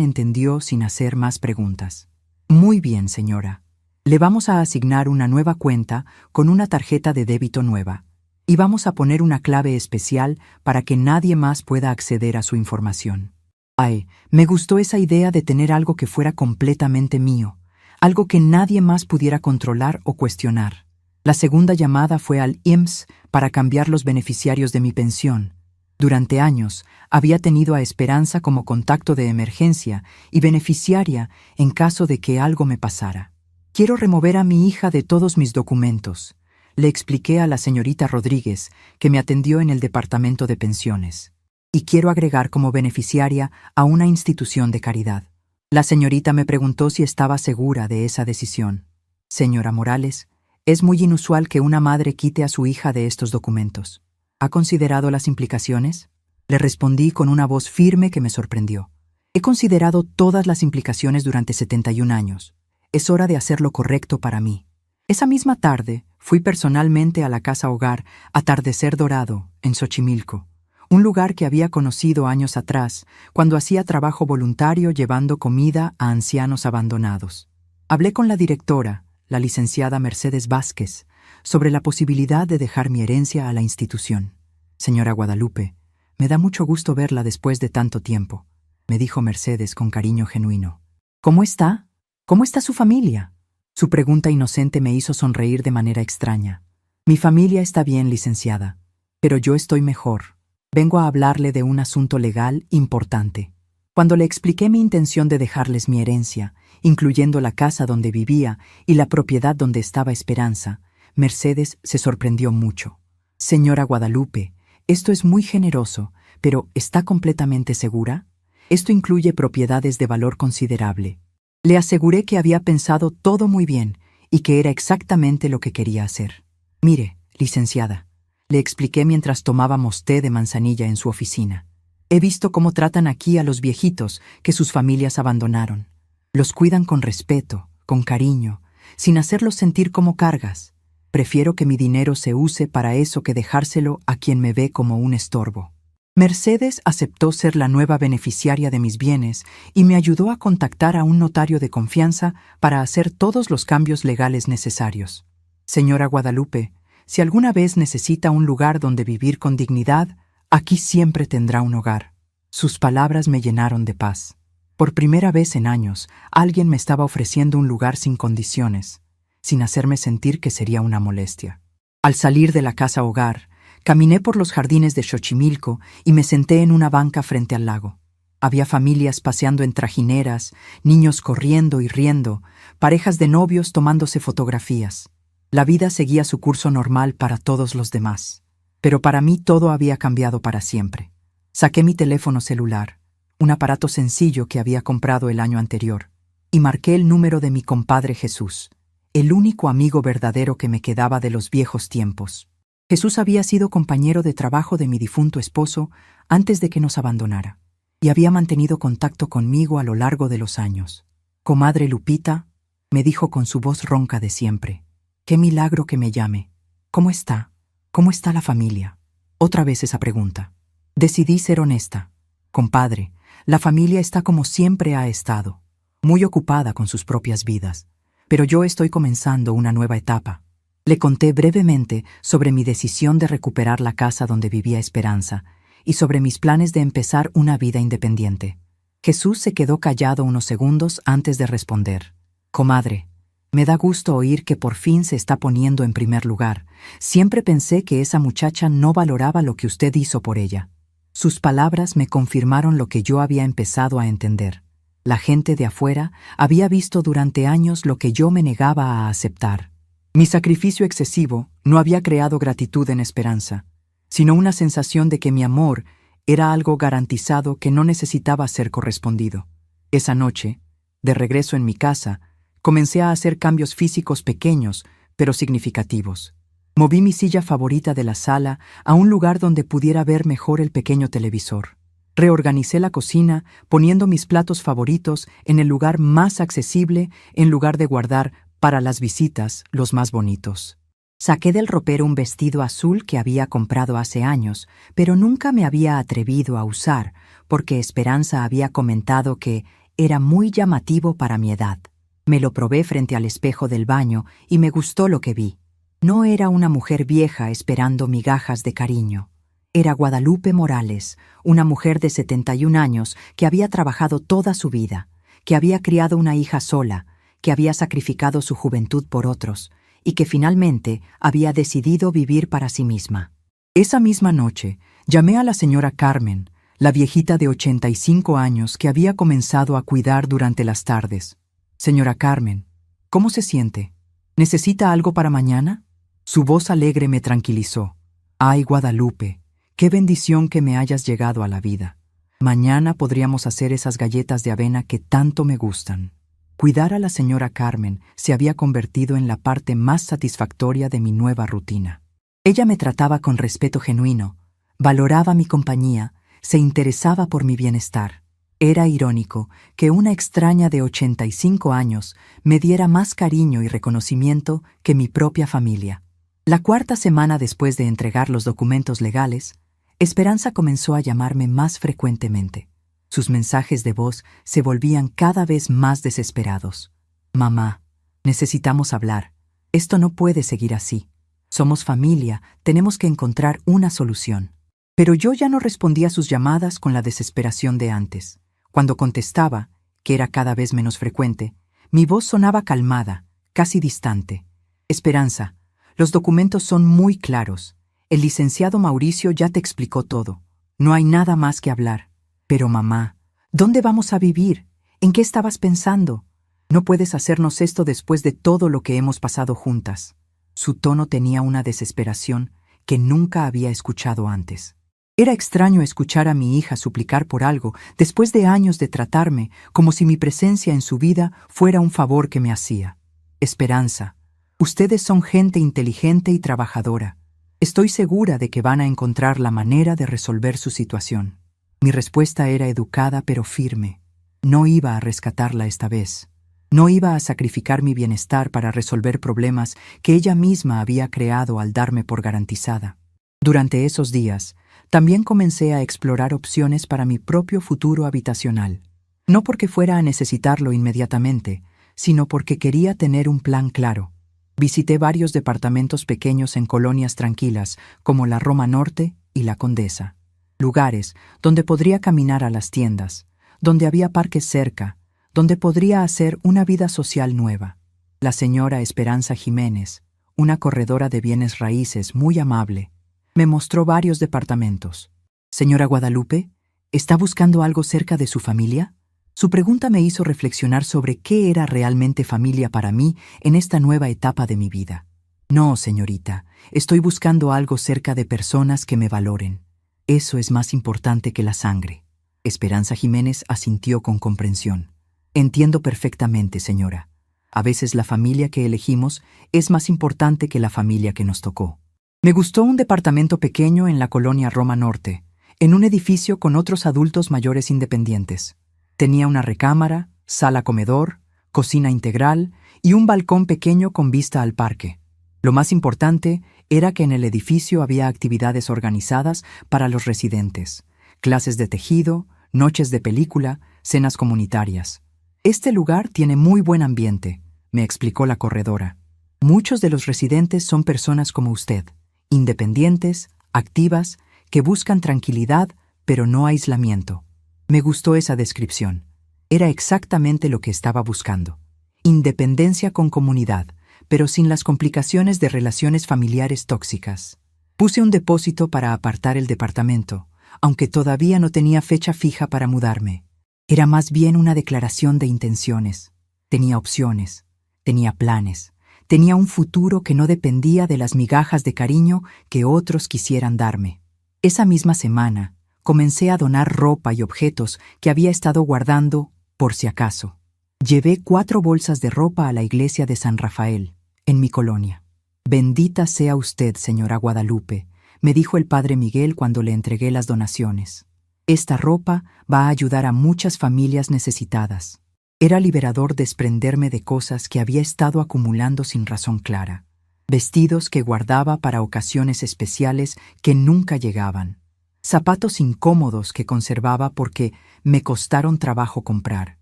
entendió sin hacer más preguntas. «Muy bien, señora. Le vamos a asignar una nueva cuenta con una tarjeta de débito nueva y vamos a poner una clave especial para que nadie más pueda acceder a su información». Ay, me gustó esa idea de tener algo que fuera completamente mío, algo que nadie más pudiera controlar o cuestionar. La segunda llamada fue al IMSS para cambiar los beneficiarios de mi pensión. Durante años había tenido a Esperanza como contacto de emergencia y beneficiaria en caso de que algo me pasara. «Quiero remover a mi hija de todos mis documentos», le expliqué a la señorita Rodríguez, que me atendió en el departamento de pensiones. «Y quiero agregar como beneficiaria a una institución de caridad». La señorita me preguntó si estaba segura de esa decisión. «Señora Morales, es muy inusual que una madre quite a su hija de estos documentos. ¿Ha considerado las implicaciones?». Le respondí con una voz firme que me sorprendió. «He considerado todas las implicaciones durante 71 años. Es hora de hacer lo correcto para mí». Esa misma tarde fui personalmente a la casa hogar Atardecer Dorado, en Xochimilco, un lugar que había conocido años atrás, cuando hacía trabajo voluntario llevando comida a ancianos abandonados. Hablé con la directora, la licenciada Mercedes Vázquez, sobre la posibilidad de dejar mi herencia a la institución. «Señora Guadalupe, me da mucho gusto verla después de tanto tiempo», me dijo Mercedes con cariño genuino. «¿Cómo está? ¿Cómo está su familia?». Su pregunta inocente me hizo sonreír de manera extraña. «Mi familia está bien, licenciada, pero yo estoy mejor. Vengo a hablarle de un asunto legal importante». Cuando le expliqué mi intención de dejarles mi herencia, incluyendo la casa donde vivía y la propiedad donde estaba Esperanza, Mercedes se sorprendió mucho. «Señora Guadalupe, esto es muy generoso, pero ¿está completamente segura? Esto incluye propiedades de valor considerable». Le aseguré que había pensado todo muy bien y que era exactamente lo que quería hacer. «Mire, licenciada», le expliqué mientras tomábamos té de manzanilla en su oficina. «He visto cómo tratan aquí a los viejitos que sus familias abandonaron. Los cuidan con respeto, con cariño, sin hacerlos sentir como cargas. Prefiero que mi dinero se use para eso que dejárselo a quien me ve como un estorbo». Mercedes aceptó ser la nueva beneficiaria de mis bienes y me ayudó a contactar a un notario de confianza para hacer todos los cambios legales necesarios. «Señora Guadalupe, si alguna vez necesita un lugar donde vivir con dignidad, aquí siempre tendrá un hogar». Sus palabras me llenaron de paz. Por primera vez en años, alguien me estaba ofreciendo un lugar sin condiciones, sin hacerme sentir que sería una molestia. Al salir de la casa hogar, caminé por los jardines de Xochimilco y me senté en una banca frente al lago. Había familias paseando en trajineras, niños corriendo y riendo, parejas de novios tomándose fotografías. La vida seguía su curso normal para todos los demás. Pero para mí todo había cambiado para siempre. Saqué mi teléfono celular, un aparato sencillo que había comprado el año anterior, y marqué el número de mi compadre Jesús, el único amigo verdadero que me quedaba de los viejos tiempos. Jesús había sido compañero de trabajo de mi difunto esposo antes de que nos abandonara, y había mantenido contacto conmigo a lo largo de los años. «Comadre Lupita», me dijo con su voz ronca de siempre, «qué milagro que me llame. ¿Cómo está? ¿Cómo está la familia?». Otra vez esa pregunta. Decidí ser honesta. «Compadre, la familia está como siempre ha estado, muy ocupada con sus propias vidas, pero yo estoy comenzando una nueva etapa». Le conté brevemente sobre mi decisión de recuperar la casa donde vivía Esperanza y sobre mis planes de empezar una vida independiente. Jesús se quedó callado unos segundos antes de responder. «Comadre, Me da gusto oír que por fin se está poniendo en primer lugar. Siempre pensé que esa muchacha no valoraba lo que usted hizo por ella. Sus palabras me confirmaron lo que yo había empezado a entender. La gente de afuera había visto durante años lo que yo me negaba a aceptar. Mi sacrificio excesivo no había creado gratitud en Esperanza, sino una sensación de que mi amor era algo garantizado que no necesitaba ser correspondido. Esa noche, de regreso en mi casa, comencé a hacer cambios físicos pequeños, pero significativos. Moví mi silla favorita de la sala a un lugar donde pudiera ver mejor el pequeño televisor. Reorganicé la cocina, poniendo mis platos favoritos en el lugar más accesible en lugar de guardar para las visitas los más bonitos. Saqué del ropero un vestido azul que había comprado hace años, pero nunca me había atrevido a usar porque Esperanza había comentado que era muy llamativo para mi edad. Me lo probé frente al espejo del baño y me gustó lo que vi. No era una mujer vieja esperando migajas de cariño. Era Guadalupe Morales, una mujer de 71 años que había trabajado toda su vida, que había criado una hija sola, que había sacrificado su juventud por otros y que finalmente había decidido vivir para sí misma. Esa misma noche, llamé a la señora Carmen, la viejita de 85 años que había comenzado a cuidar durante las tardes. Señora Carmen, ¿cómo se siente? ¿Necesita algo para mañana? Su voz alegre me tranquilizó. Ay, Guadalupe, qué bendición que me hayas llegado a la vida. Mañana podríamos hacer esas galletas de avena que tanto me gustan. Cuidar a la señora Carmen se había convertido en la parte más satisfactoria de mi nueva rutina. Ella me trataba con respeto genuino, valoraba mi compañía, se interesaba por mi bienestar. Era irónico que una extraña de 85 años me diera más cariño y reconocimiento que mi propia familia. La cuarta semana después de entregar los documentos legales, Esperanza comenzó a llamarme más frecuentemente. Sus mensajes de voz se volvían cada vez más desesperados. Mamá, necesitamos hablar. Esto no puede seguir así. Somos familia, tenemos que encontrar una solución. Pero yo ya no respondía a sus llamadas con la desesperación de antes. Cuando contestaba, que era cada vez menos frecuente, mi voz sonaba calmada, casi distante. Esperanza, los documentos son muy claros. El licenciado Mauricio ya te explicó todo. No hay nada más que hablar. Pero mamá, ¿dónde vamos a vivir? ¿En qué estabas pensando? No puedes hacernos esto después de todo lo que hemos pasado juntas. Su tono tenía una desesperación que nunca había escuchado antes. Era extraño escuchar a mi hija suplicar por algo después de años de tratarme como si mi presencia en su vida fuera un favor que me hacía. Esperanza, ustedes son gente inteligente y trabajadora. Estoy segura de que van a encontrar la manera de resolver su situación. Mi respuesta era educada pero firme. No iba a rescatarla esta vez. No iba a sacrificar mi bienestar para resolver problemas que ella misma había creado al darme por garantizada. Durante esos días, también comencé a explorar opciones para mi propio futuro habitacional. No porque fuera a necesitarlo inmediatamente, sino porque quería tener un plan claro. Visité varios departamentos pequeños en colonias tranquilas, como la Roma Norte y la Condesa. Lugares donde podría caminar a las tiendas, donde había parques cerca, donde podría hacer una vida social nueva. La señora Esperanza Jiménez, una corredora de bienes raíces muy amable, me mostró varios departamentos. Señora Guadalupe, ¿está buscando algo cerca de su familia? Su pregunta me hizo reflexionar sobre qué era realmente familia para mí en esta nueva etapa de mi vida. No, señorita, estoy buscando algo cerca de personas que me valoren. Eso es más importante que la sangre. Esperanza Jiménez asintió con comprensión. Entiendo perfectamente, señora. A veces la familia que elegimos es más importante que la familia que nos tocó. Me gustó un departamento pequeño en la colonia Roma Norte, en un edificio con otros adultos mayores independientes. Tenía una recámara, sala-comedor, cocina integral y un balcón pequeño con vista al parque. Lo más importante era que en el edificio había actividades organizadas para los residentes, clases de tejido, noches de película, cenas comunitarias. Este lugar tiene muy buen ambiente, me explicó la corredora. Muchos de los residentes son personas como usted, independientes, activas, que buscan tranquilidad, pero no aislamiento. Me gustó esa descripción. Era exactamente lo que estaba buscando. independencia con comunidad, pero sin las complicaciones de relaciones familiares tóxicas. Puse un depósito para apartar el departamento, aunque todavía no tenía fecha fija para mudarme. Era más bien una declaración de intenciones. Tenía opciones, tenía planes, tenía un futuro que no dependía de las migajas de cariño que otros quisieran darme. Esa misma semana, comencé a donar ropa y objetos que había estado guardando por si acaso. Llevé 4 bolsas de ropa a la iglesia de San Rafael, en mi colonia. «Bendita sea usted, señora Guadalupe», me dijo el padre Miguel cuando le entregué las donaciones. «Esta ropa va a ayudar a muchas familias necesitadas». Era liberador desprenderme de cosas que había estado acumulando sin razón clara. Vestidos que guardaba para ocasiones especiales que nunca llegaban. Zapatos incómodos que conservaba porque me costaron trabajo comprar.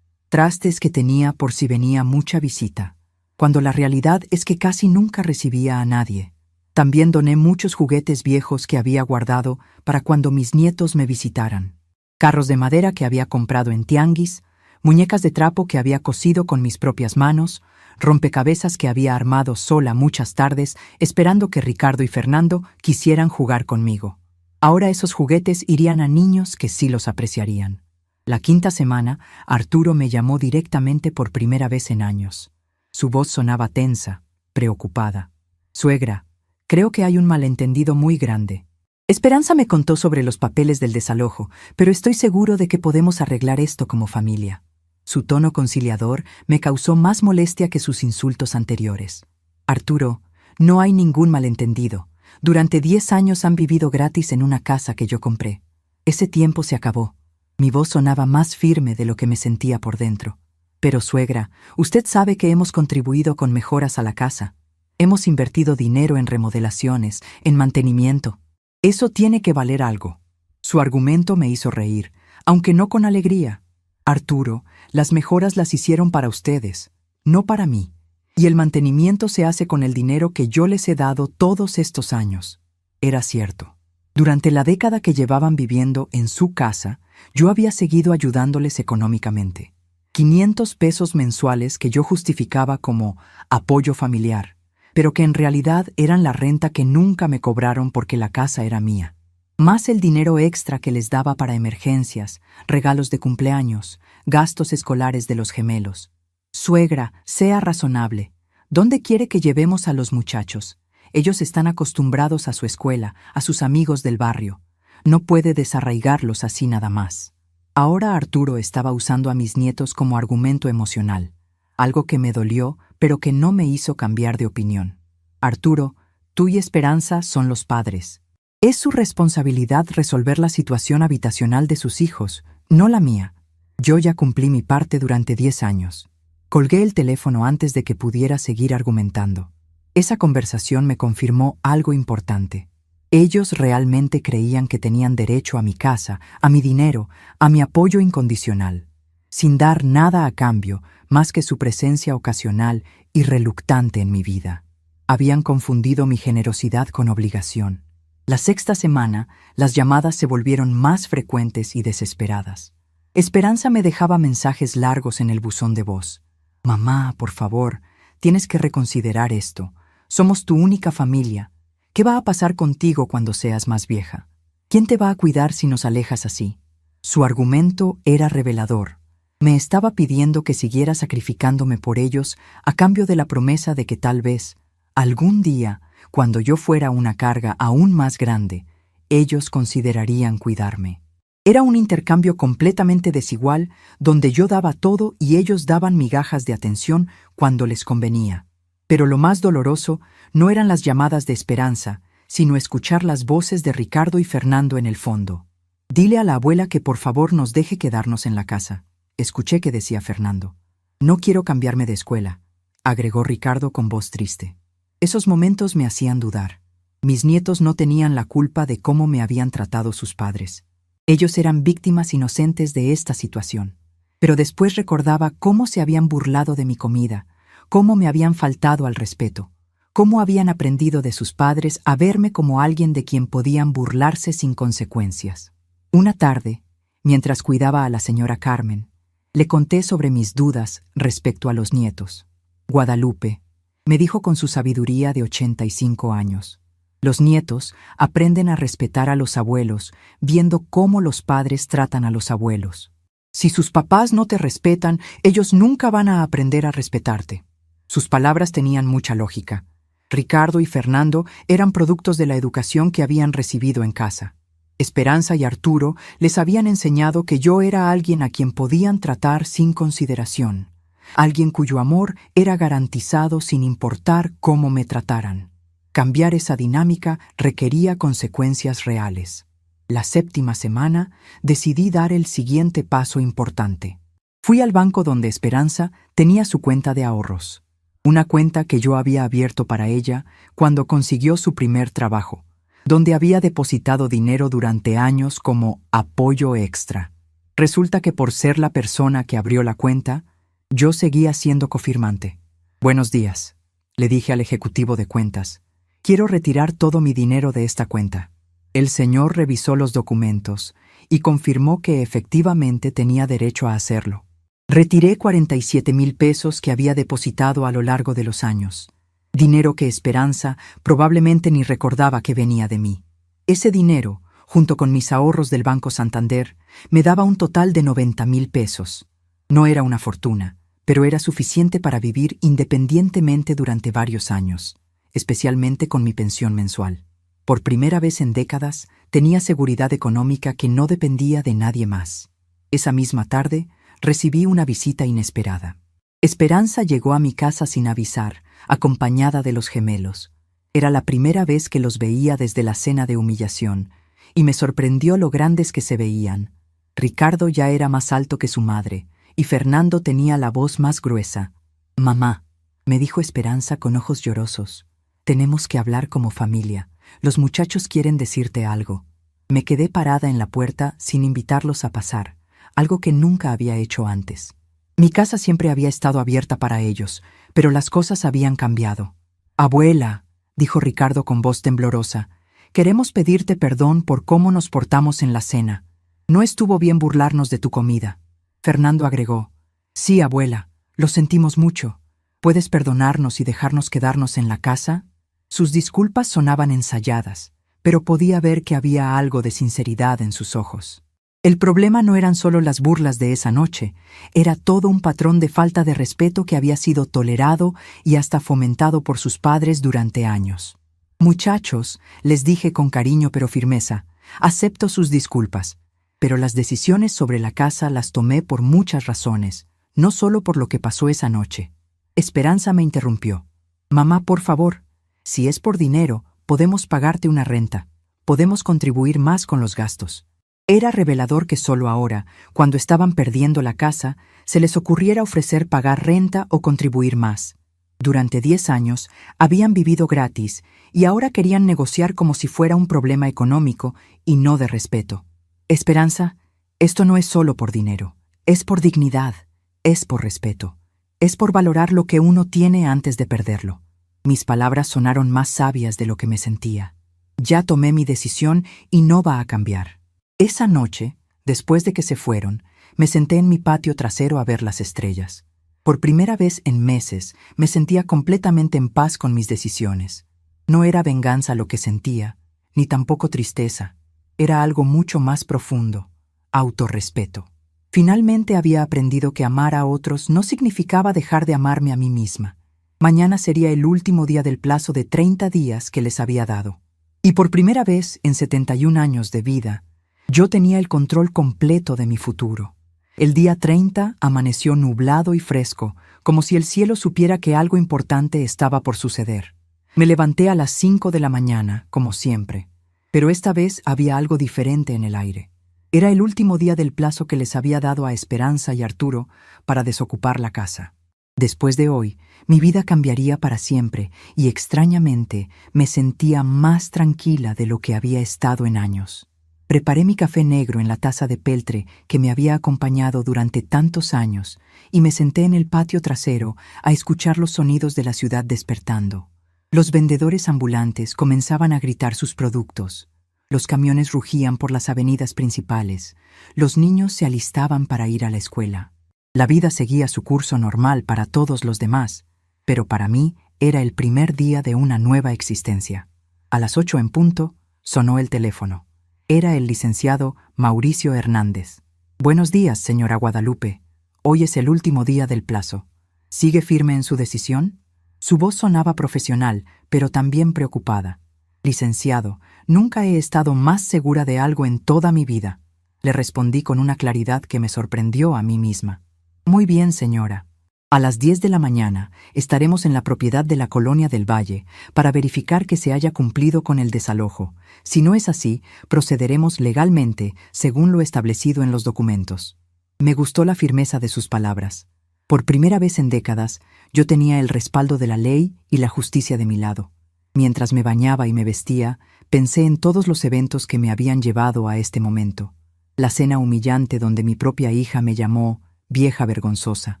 Trastes que tenía por si venía mucha visita, cuando la realidad es que casi nunca recibía a nadie. También doné muchos juguetes viejos que había guardado para cuando mis nietos me visitaran. Carros de madera que había comprado en tianguis, muñecas de trapo que había cosido con mis propias manos, rompecabezas que había armado sola muchas tardes esperando que Ricardo y Fernando quisieran jugar conmigo. Ahora esos juguetes irían a niños que sí los apreciarían. La 5ª semana, Arturo me llamó directamente por primera vez en años. Su voz sonaba tensa, preocupada. «Suegra, creo que hay un malentendido muy grande. Esperanza me contó sobre los papeles del desalojo, pero estoy seguro de que podemos arreglar esto como familia». Su tono conciliador me causó más molestia que sus insultos anteriores. «Arturo, no hay ningún malentendido. Durante 10 años han vivido gratis en una casa que yo compré. Ese tiempo se acabó». Mi voz sonaba más firme de lo que me sentía por dentro. «Pero, suegra, usted sabe que hemos contribuido con mejoras a la casa. Hemos invertido dinero en remodelaciones, en mantenimiento. Eso tiene que valer algo». Su argumento me hizo reír, aunque no con alegría. «Arturo, las mejoras las hicieron para ustedes, no para mí. Y el mantenimiento se hace con el dinero que yo les he dado todos estos años». Era cierto. Durante la década que llevaban viviendo en su casa, yo había seguido ayudándoles económicamente. 500 pesos mensuales que yo justificaba como apoyo familiar, pero que en realidad eran la renta que nunca me cobraron porque la casa era mía. Más el dinero extra que les daba para emergencias, regalos de cumpleaños, gastos escolares de los gemelos. «Suegra, sea razonable. ¿Dónde quiere que llevemos a los muchachos? Ellos están acostumbrados a su escuela, a sus amigos del barrio. No puede desarraigarlos así nada más». Ahora Arturo estaba usando a mis nietos como argumento emocional, algo que me dolió, pero que no me hizo cambiar de opinión. «Arturo, tú y Esperanza son los padres. Es su responsabilidad resolver la situación habitacional de sus hijos, no la mía. Yo ya cumplí mi parte durante 10 años». Colgué el teléfono antes de que pudiera seguir argumentando. Esa conversación me confirmó algo importante. Ellos realmente creían que tenían derecho a mi casa, a mi dinero, a mi apoyo incondicional, sin dar nada a cambio más que su presencia ocasional y reluctante en mi vida. Habían confundido mi generosidad con obligación. La 6ª semana, las llamadas se volvieron más frecuentes y desesperadas. Esperanza me dejaba mensajes largos en el buzón de voz. «Mamá, por favor, tienes que reconsiderar esto. Somos tu única familia. ¿Qué va a pasar contigo cuando seas más vieja? ¿Quién te va a cuidar si nos alejas así?». Su argumento era revelador. Me estaba pidiendo que siguiera sacrificándome por ellos a cambio de la promesa de que tal vez, algún día, cuando yo fuera una carga aún más grande, ellos considerarían cuidarme. Era un intercambio completamente desigual donde yo daba todo y ellos daban migajas de atención cuando les convenía. Pero lo más doloroso no eran las llamadas de Esperanza, sino escuchar las voces de Ricardo y Fernando en el fondo. «Dile a la abuela que por favor nos deje quedarnos en la casa», escuché que decía Fernando. «No quiero cambiarme de escuela», agregó Ricardo con voz triste. Esos momentos me hacían dudar. Mis nietos no tenían la culpa de cómo me habían tratado sus padres. Ellos eran víctimas inocentes de esta situación. Pero después recordaba cómo se habían burlado de mi comida, cómo me habían faltado al respeto, cómo habían aprendido de sus padres a verme como alguien de quien podían burlarse sin consecuencias. Una tarde, mientras cuidaba a la señora Carmen, Le conté sobre mis dudas respecto a los nietos. Guadalupe, me dijo con su sabiduría de 85 años. Los nietos aprenden a respetar a los abuelos viendo cómo los padres tratan a los abuelos. Si sus papás no te respetan, ellos nunca van a aprender a respetarte. Sus palabras tenían mucha lógica. Ricardo y Fernando eran productos de la educación que habían recibido en casa. Esperanza y Arturo les habían enseñado que yo era alguien a quien podían tratar sin consideración, alguien cuyo amor era garantizado sin importar cómo me trataran. Cambiar esa dinámica requería consecuencias reales. La 7ª semana decidí dar el siguiente paso importante. Fui al banco donde Esperanza tenía su cuenta de ahorros, una cuenta que yo había abierto para ella cuando consiguió su primer trabajo, donde había depositado dinero durante años como apoyo extra. Resulta que por ser la persona que abrió la cuenta, yo seguía siendo cofirmante. Buenos días, le dije al ejecutivo de cuentas. Quiero retirar todo mi dinero de esta cuenta. El señor revisó los documentos y confirmó que efectivamente tenía derecho a hacerlo. Retiré 47,000 pesos que había depositado a lo largo de los años. Dinero que Esperanza probablemente ni recordaba que venía de mí. Ese dinero, junto con mis ahorros del Banco Santander, me daba un total de 90,000 pesos. No era una fortuna, pero era suficiente para vivir independientemente durante varios años, especialmente con mi pensión mensual. Por primera vez en décadas, tenía seguridad económica que no dependía de nadie más. Esa misma tarde, recibí una visita inesperada. Esperanza llegó a mi casa sin avisar, acompañada de los gemelos. Era la primera vez que los veía desde la cena de humillación, y me sorprendió lo grandes que se veían. Ricardo ya era más alto que su madre, y Fernando tenía la voz más gruesa. «Mamá», me dijo Esperanza con ojos llorosos, «tenemos que hablar como familia. Los muchachos quieren decirte algo». Me quedé parada en la puerta sin invitarlos a pasar, algo que nunca había hecho antes. Mi casa siempre había estado abierta para ellos, pero las cosas habían cambiado. «Abuela», dijo Ricardo con voz temblorosa, «queremos pedirte perdón por cómo nos portamos en la cena. No estuvo bien burlarnos de tu comida». Fernando agregó, «Sí, abuela, lo sentimos mucho. ¿Puedes perdonarnos y dejarnos quedarnos en la casa?» Sus disculpas sonaban ensayadas, pero podía ver que había algo de sinceridad en sus ojos. El problema no eran solo las burlas de esa noche, era todo un patrón de falta de respeto que había sido tolerado y hasta fomentado por sus padres durante años. «Muchachos», les dije con cariño pero firmeza, «acepto sus disculpas, pero las decisiones sobre la casa las tomé por muchas razones, no solo por lo que pasó esa noche». Esperanza me interrumpió. «Mamá, por favor, si es por dinero, podemos pagarte una renta, podemos contribuir más con los gastos». Era revelador que solo ahora, cuando estaban perdiendo la casa, se les ocurriera ofrecer pagar renta o contribuir más. Durante 10 años habían vivido gratis y ahora querían negociar como si fuera un problema económico y no de respeto. «Esperanza, esto no es solo por dinero, es por dignidad, es por respeto, es por valorar lo que uno tiene antes de perderlo». Mis palabras sonaron más sabias de lo que me sentía. Ya tomé mi decisión y no va a cambiar. Esa noche, después de que se fueron, me senté en mi patio trasero a ver las estrellas. Por primera vez en meses, me sentía completamente en paz con mis decisiones. No era venganza lo que sentía, ni tampoco tristeza. Era algo mucho más profundo, autorrespeto. Finalmente había aprendido que amar a otros no significaba dejar de amarme a mí misma. Mañana sería el último día del plazo de 30 días que les había dado. Y por primera vez en 71 años de vida, yo tenía el control completo de mi futuro. El día 30 amaneció nublado y fresco, como si el cielo supiera que algo importante estaba por suceder. Me levanté a las 5 de la mañana, como siempre, pero esta vez había algo diferente en el aire. Era el último día del plazo que les había dado a Esperanza y Arturo para desocupar la casa. Después de hoy, mi vida cambiaría para siempre y extrañamente me sentía más tranquila de lo que había estado en años. Preparé mi café negro en la taza de peltre que me había acompañado durante tantos años y me senté en el patio trasero a escuchar los sonidos de la ciudad despertando. Los vendedores ambulantes comenzaban a gritar sus productos. Los camiones rugían por las avenidas principales. Los niños se alistaban para ir a la escuela. La vida seguía su curso normal para todos los demás, pero para mí era el primer día de una nueva existencia. A las 8 en punto, sonó el teléfono. Era el licenciado Mauricio Hernández. «Buenos días, señora Guadalupe. Hoy es el último día del plazo. ¿Sigue firme en su decisión?». Su voz sonaba profesional, pero también preocupada. «Licenciado, nunca he estado más segura de algo en toda mi vida», le respondí con una claridad que me sorprendió a mí misma. «Muy bien, señora. A las 10 de la mañana estaremos en la propiedad de la Colonia del Valle para verificar que se haya cumplido con el desalojo. Si no es así, procederemos legalmente según lo establecido en los documentos». Me gustó la firmeza de sus palabras. Por primera vez en décadas, yo tenía el respaldo de la ley y la justicia de mi lado. Mientras me bañaba y me vestía, pensé en todos los eventos que me habían llevado a este momento. La cena humillante donde mi propia hija me llamó vieja vergonzosa.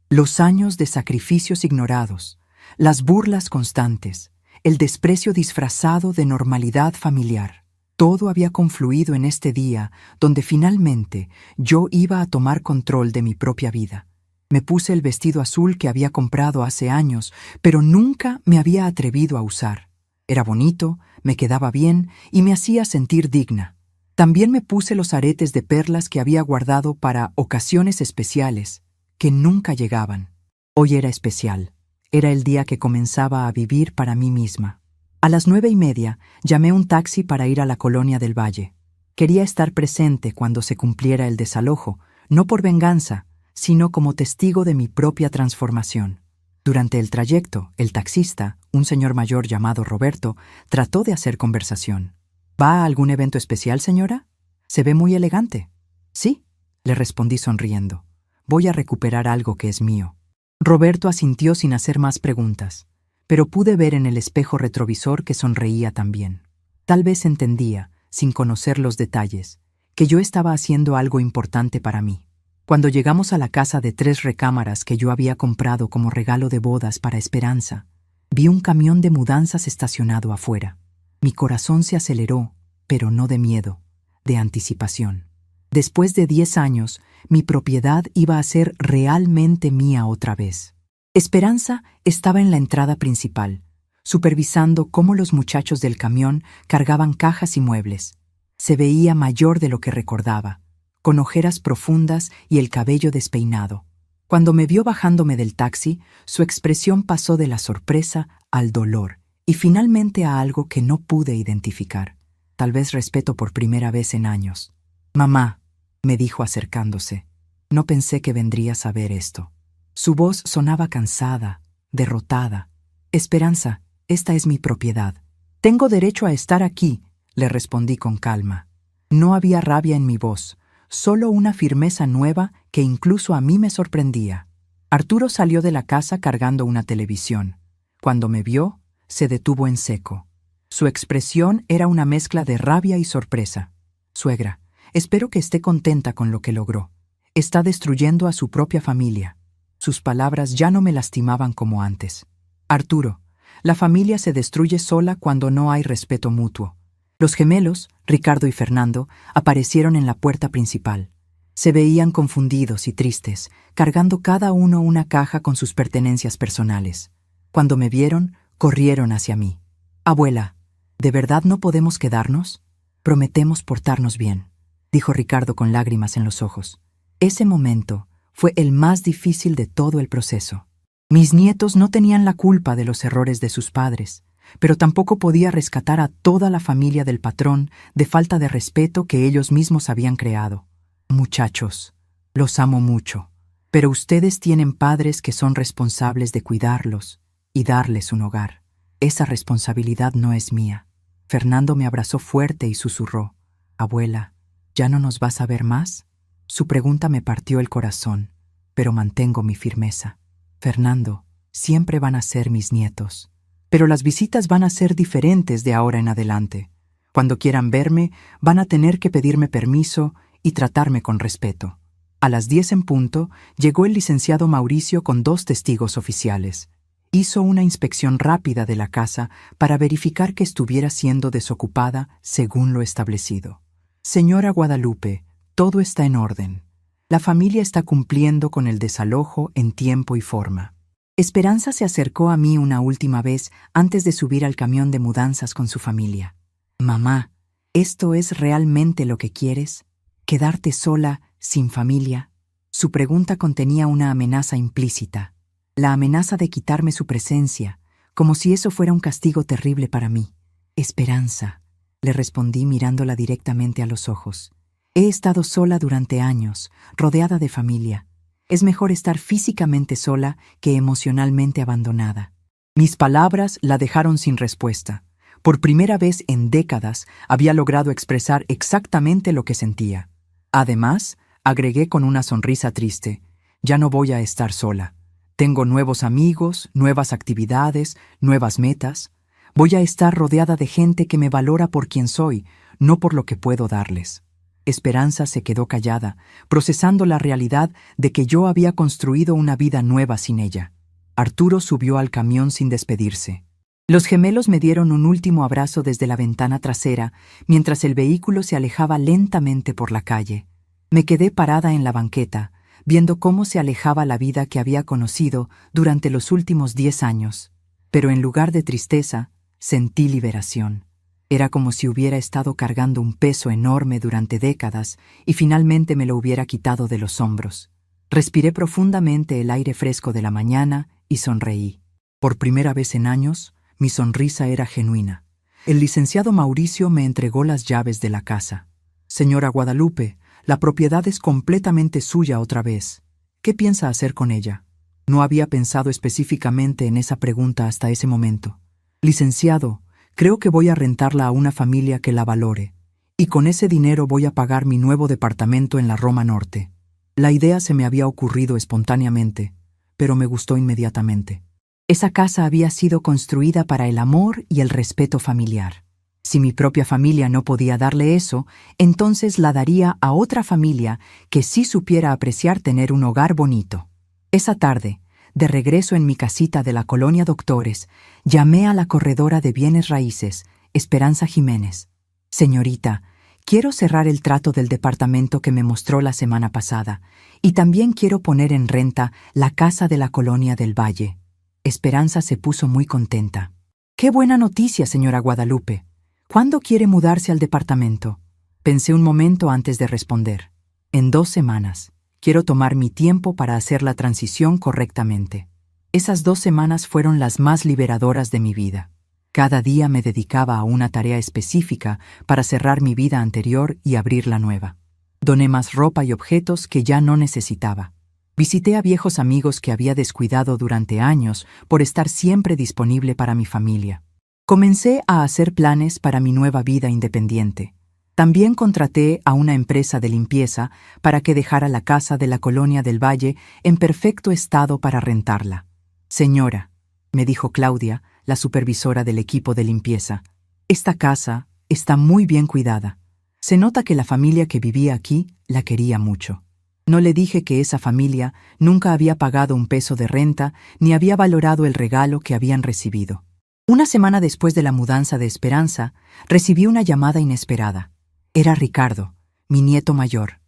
Los años de sacrificios ignorados, las burlas constantes, el desprecio disfrazado de normalidad familiar. Todo había confluido en este día donde finalmente yo iba a tomar control de mi propia vida. Me puse el vestido azul que había comprado hace años, pero nunca me había atrevido a usar. Era bonito, me quedaba bien y me hacía sentir digna. También me puse los aretes de perlas que había guardado para ocasiones especiales, que nunca llegaban. Hoy era especial. Era el día que comenzaba a vivir para mí misma. A las 9:30 llamé un taxi para ir a la Colonia del Valle. Quería estar presente cuando se cumpliera el desalojo, no por venganza, sino como testigo de mi propia transformación. Durante el trayecto, el taxista, un señor mayor llamado Roberto, trató de hacer conversación. «¿Va a algún evento especial, señora? Se ve muy elegante». «Sí», le respondí sonriendo. «Voy a recuperar algo que es mío». Roberto asintió sin hacer más preguntas, pero pude ver en el espejo retrovisor que sonreía también. Tal vez entendía, sin conocer los detalles, que yo estaba haciendo algo importante para mí. Cuando llegamos a la casa de 3 recámaras que yo había comprado como regalo de bodas para Esperanza, vi un camión de mudanzas estacionado afuera. Mi corazón se aceleró, pero no de miedo, de anticipación. Después de 10 años, mi propiedad iba a ser realmente mía otra vez. Esperanza estaba en la entrada principal, supervisando cómo los muchachos del camión cargaban cajas y muebles. Se veía mayor de lo que recordaba, con ojeras profundas y el cabello despeinado. Cuando me vio bajándome del taxi, su expresión pasó de la sorpresa al dolor y finalmente a algo que no pude identificar. Tal vez respeto por primera vez en años. «Mamá», me dijo acercándose, «no pensé que vendrías a ver esto». Su voz sonaba cansada, derrotada. «Esperanza, esta es mi propiedad. Tengo derecho a estar aquí», le respondí con calma. No había rabia en mi voz, solo una firmeza nueva que incluso a mí me sorprendía. Arturo salió de la casa cargando una televisión. Cuando me vio, se detuvo en seco. Su expresión era una mezcla de rabia y sorpresa. «Suegra, espero que esté contenta con lo que logró. Está destruyendo a su propia familia». Sus palabras ya no me lastimaban como antes. «Arturo, la familia se destruye sola cuando no hay respeto mutuo». Los gemelos, Ricardo y Fernando, aparecieron en la puerta principal. Se veían confundidos y tristes, cargando cada uno una caja con sus pertenencias personales. Cuando me vieron, corrieron hacia mí. «Abuela, ¿de verdad no podemos quedarnos? Prometemos portarnos bien», dijo Ricardo con lágrimas en los ojos. Ese momento fue el más difícil de todo el proceso. Mis nietos no tenían la culpa de los errores de sus padres, pero tampoco podía rescatar a toda la familia del patrón de falta de respeto que ellos mismos habían creado. «Muchachos, los amo mucho, pero ustedes tienen padres que son responsables de cuidarlos y darles un hogar. Esa responsabilidad no es mía». Fernando me abrazó fuerte y susurró: «Abuela, ¿ya no nos vas a ver más?». Su pregunta me partió el corazón, pero mantengo mi firmeza. «Fernando, siempre van a ser mis nietos. Pero las visitas van a ser diferentes de ahora en adelante. Cuando quieran verme, van a tener que pedirme permiso y tratarme con respeto». A las 10 en punto, llegó el licenciado Mauricio con 2 testigos oficiales. Hizo una inspección rápida de la casa para verificar que estuviera siendo desocupada según lo establecido. «Señora Guadalupe, todo está en orden. La familia está cumpliendo con el desalojo en tiempo y forma. Esperanza se acercó a mí una última vez antes de subir al camión de mudanzas con su familia. Mamá, ¿esto es realmente lo que quieres? ¿Quedarte sola, sin familia? Su pregunta contenía una amenaza implícita, la amenaza de quitarme su presencia, como si eso fuera un castigo terrible para mí. Esperanza, le respondí mirándola directamente a los ojos. He estado sola durante años, rodeada de familia. Es mejor estar físicamente sola que emocionalmente abandonada. Mis palabras la dejaron sin respuesta. Por primera vez en décadas había logrado expresar exactamente lo que sentía. Además, agregué con una sonrisa triste, ya no voy a estar sola. Tengo nuevos amigos, nuevas actividades, nuevas metas. Voy a estar rodeada de gente que me valora por quien soy, no por lo que puedo darles. Esperanza se quedó callada, procesando la realidad de que yo había construido una vida nueva sin ella. Arturo subió al camión sin despedirse. Los gemelos me dieron un último abrazo desde la ventana trasera, mientras el vehículo se alejaba lentamente por la calle. Me quedé parada en la banqueta, viendo cómo se alejaba la vida que había conocido durante los últimos 10 años. Pero en lugar de tristeza, sentí liberación. Era como si hubiera estado cargando un peso enorme durante décadas y finalmente me lo hubiera quitado de los hombros. Respiré profundamente el aire fresco de la mañana y sonreí. Por primera vez en años, mi sonrisa era genuina. El licenciado Mauricio me entregó las llaves de la casa. Señora Guadalupe, la propiedad es completamente suya otra vez. ¿Qué piensa hacer con ella? No había pensado específicamente en esa pregunta hasta ese momento. Licenciado, creo que voy a rentarla a una familia que la valore, y con ese dinero voy a pagar mi nuevo departamento en la Roma Norte. La idea se me había ocurrido espontáneamente, pero me gustó inmediatamente. Esa casa había sido construida para el amor y el respeto familiar. Si mi propia familia no podía darle eso, entonces la daría a otra familia que sí supiera apreciar tener un hogar bonito. Esa tarde, de regreso en mi casita de la Colonia Doctores, llamé a la corredora de bienes raíces, Esperanza Jiménez. Señorita, quiero cerrar el trato del departamento que me mostró la semana pasada, y también quiero poner en renta la casa de la Colonia del Valle. Esperanza se puso muy contenta. ¡Qué buena noticia, señora Guadalupe! ¿Cuándo quiere mudarse al departamento? Pensé un momento antes de responder. En 2 semanas. Quiero tomar mi tiempo para hacer la transición correctamente. Esas 2 semanas fueron las más liberadoras de mi vida. Cada día me dedicaba a una tarea específica para cerrar mi vida anterior y abrir la nueva. Doné más ropa y objetos que ya no necesitaba. Visité a viejos amigos que había descuidado durante años por estar siempre disponible para mi familia. Comencé a hacer planes para mi nueva vida independiente. También contraté a una empresa de limpieza para que dejara la casa de la Colonia del Valle en perfecto estado para rentarla. Señora, me dijo Claudia, la supervisora del equipo de limpieza, esta casa está muy bien cuidada. Se nota que la familia que vivía aquí la quería mucho. No le dije que esa familia nunca había pagado un peso de renta ni había valorado el regalo que habían recibido. Una semana después de la mudanza de Esperanza, recibí una llamada inesperada. Era Ricardo, mi nieto mayor.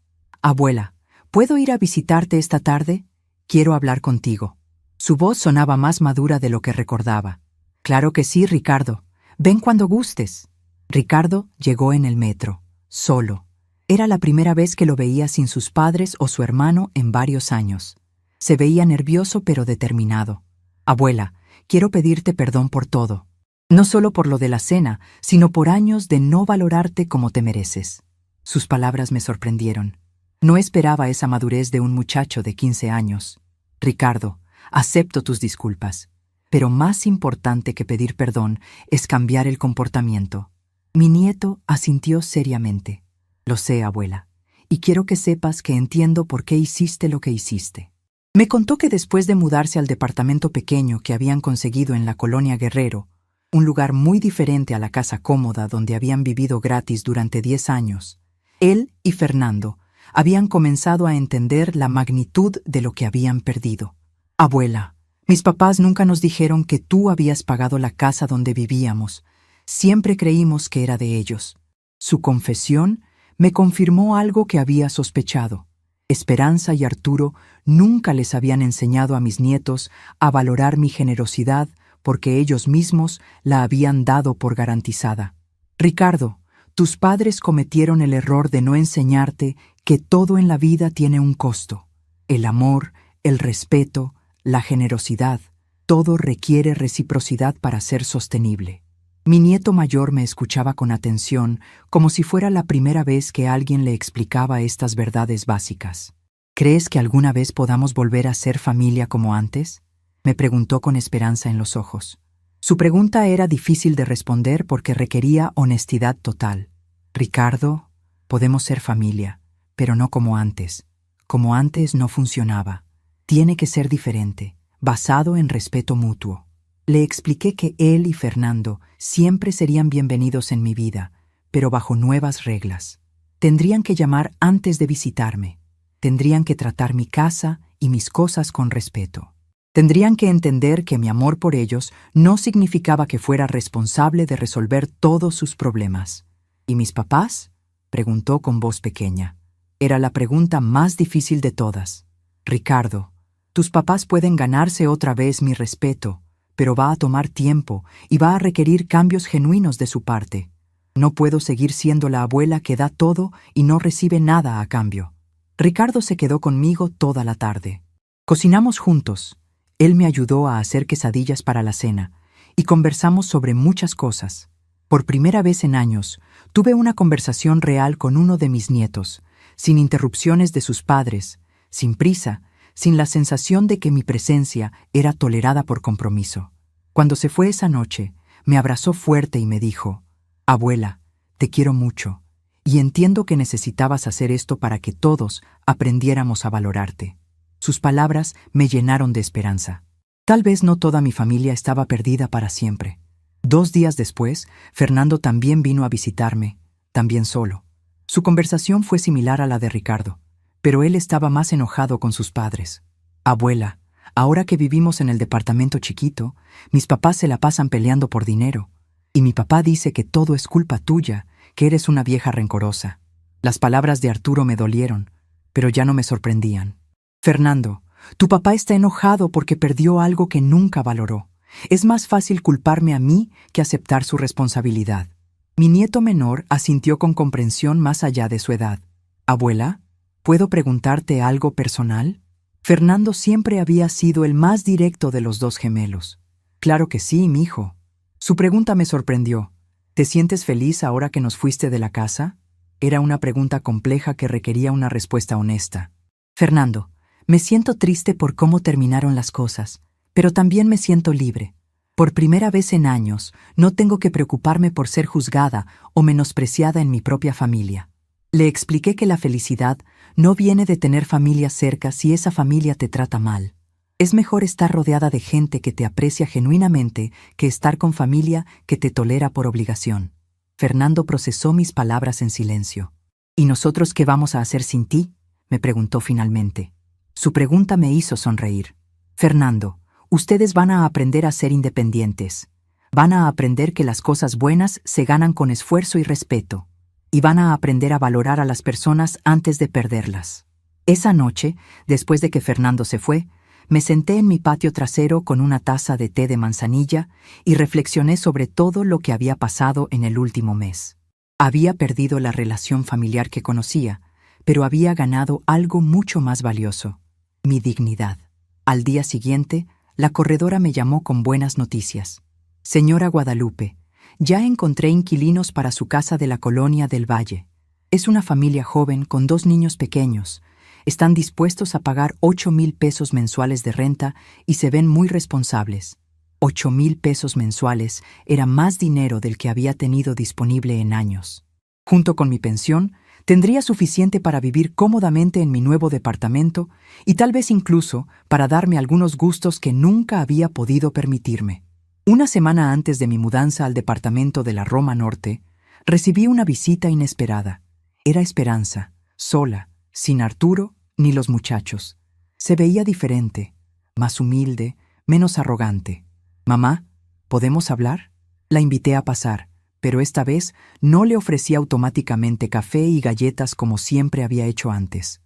Abuela, ¿puedo ir a visitarte esta tarde? Quiero hablar contigo. Su voz sonaba más madura de lo que recordaba. Claro que sí, Ricardo. Ven cuando gustes. Ricardo llegó en el metro, solo. Era la primera vez que lo veía sin sus padres o su hermano en varios años. Se veía nervioso pero determinado. Abuela, quiero pedirte perdón por todo. No solo por lo de la cena, sino por años de no valorarte como te mereces. Sus palabras me sorprendieron. No esperaba esa madurez de un muchacho de 15 años. Ricardo, acepto tus disculpas. Pero más importante que pedir perdón es cambiar el comportamiento. Mi nieto asintió seriamente. Lo sé, abuela, y quiero que sepas que entiendo por qué hiciste lo que hiciste. Me contó que después de mudarse al departamento pequeño que habían conseguido en la Colonia Guerrero, un lugar muy diferente a la casa cómoda donde habían vivido gratis durante 10 años, él y Fernando habían comenzado a entender la magnitud de lo que habían perdido. Abuela, mis papás nunca nos dijeron que tú habías pagado la casa donde vivíamos. Siempre creímos que era de ellos. Su confesión me confirmó algo que había sospechado. Esperanza y Arturo nunca les habían enseñado a mis nietos a valorar mi generosidad porque ellos mismos la habían dado por garantizada. Ricardo, tus padres cometieron el error de no enseñarte que todo en la vida tiene un costo. El amor, el respeto, la generosidad, todo requiere reciprocidad para ser sostenible. Mi nieto mayor me escuchaba con atención, como si fuera la primera vez que alguien le explicaba estas verdades básicas. ¿Crees que alguna vez podamos volver a ser familia como antes?, me preguntó con esperanza en los ojos. Su pregunta era difícil de responder porque requería honestidad total. Ricardo, podemos ser familia, pero no como antes. Como antes no funcionaba. Tiene que ser diferente, basado en respeto mutuo. Le expliqué que él y Fernando siempre serían bienvenidos en mi vida, pero bajo nuevas reglas. Tendrían que llamar antes de visitarme. Tendrían que tratar mi casa y mis cosas con respeto. Tendrían que entender que mi amor por ellos no significaba que fuera responsable de resolver todos sus problemas. ¿Y mis papás?, preguntó con voz pequeña. Era la pregunta más difícil de todas. Ricardo, tus papás pueden ganarse otra vez mi respeto, pero va a tomar tiempo y va a requerir cambios genuinos de su parte. No puedo seguir siendo la abuela que da todo y no recibe nada a cambio. Ricardo se quedó conmigo toda la tarde. Cocinamos juntos. Él me ayudó a hacer quesadillas para la cena y conversamos sobre muchas cosas. Por primera vez en años, tuve una conversación real con uno de mis nietos, sin interrupciones de sus padres, sin prisa, sin la sensación de que mi presencia era tolerada por compromiso. Cuando se fue esa noche, me abrazó fuerte y me dijo: «Abuela, te quiero mucho, y entiendo que necesitabas hacer esto para que todos aprendiéramos a valorarte». Sus palabras me llenaron de esperanza. Tal vez no toda mi familia estaba perdida para siempre. 2 días después, Fernando también vino a visitarme, también solo. Su conversación fue similar a la de Ricardo, pero él estaba más enojado con sus padres. «Abuela, ahora que vivimos en el departamento chiquito, mis papás se la pasan peleando por dinero. Y mi papá dice que todo es culpa tuya, que eres una vieja rencorosa». Las palabras de Arturo me dolieron, pero ya no me sorprendían. «Fernando, tu papá está enojado porque perdió algo que nunca valoró. Es más fácil culparme a mí que aceptar su responsabilidad». Mi nieto menor asintió con comprensión más allá de su edad. «Abuela, ¿puedo preguntarte algo personal?». Fernando siempre había sido el más directo de los 2 gemelos. «Claro que sí, mijo». Su pregunta me sorprendió. «¿Te sientes feliz ahora que nos fuiste de la casa?». Era una pregunta compleja que requería una respuesta honesta. «Fernando, me siento triste por cómo terminaron las cosas, pero también me siento libre. Por primera vez en años, no tengo que preocuparme por ser juzgada o menospreciada en mi propia familia». Le expliqué que la felicidad no viene de tener familia cerca si esa familia te trata mal. Es mejor estar rodeada de gente que te aprecia genuinamente que estar con familia que te tolera por obligación. Fernando procesó mis palabras en silencio. «¿Y nosotros qué vamos a hacer sin ti?», me preguntó finalmente. Su pregunta me hizo sonreír. «Fernando, ustedes van a aprender a ser independientes. Van a aprender que las cosas buenas se ganan con esfuerzo y respeto. Y van a aprender a valorar a las personas antes de perderlas». Esa noche, después de que Fernando se fue, me senté en mi patio trasero con una taza de té de manzanilla y reflexioné sobre todo lo que había pasado en el último mes. Había perdido la relación familiar que conocía, pero había ganado algo mucho más valioso: mi dignidad. Al día siguiente, la corredora me llamó con buenas noticias. «Señora Guadalupe, ya encontré inquilinos para su casa de la colonia del Valle. Es una familia joven con 2 niños pequeños. Están dispuestos a pagar 8,000 pesos mensuales de renta y se ven muy responsables». 8,000 pesos mensuales era más dinero del que había tenido disponible en años. Junto con mi pensión, tendría suficiente para vivir cómodamente en mi nuevo departamento y tal vez incluso para darme algunos gustos que nunca había podido permitirme. Una semana antes de mi mudanza al departamento de la Roma Norte, recibí una visita inesperada. Era Esperanza, sola, sin Arturo ni los muchachos. Se veía diferente, más humilde, menos arrogante. «Mamá, ¿podemos hablar?». La invité a pasar, pero esta vez no le ofrecí automáticamente café y galletas como siempre había hecho antes.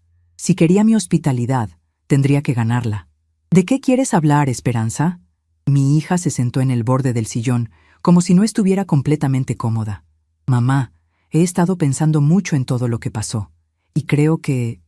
Si quería mi hospitalidad, tendría que ganarla. ¿De qué quieres hablar, Esperanza? Mi hija se sentó en el borde del sillón, como si no estuviera completamente cómoda. Mamá, he estado pensando mucho en todo lo que pasó, y creo que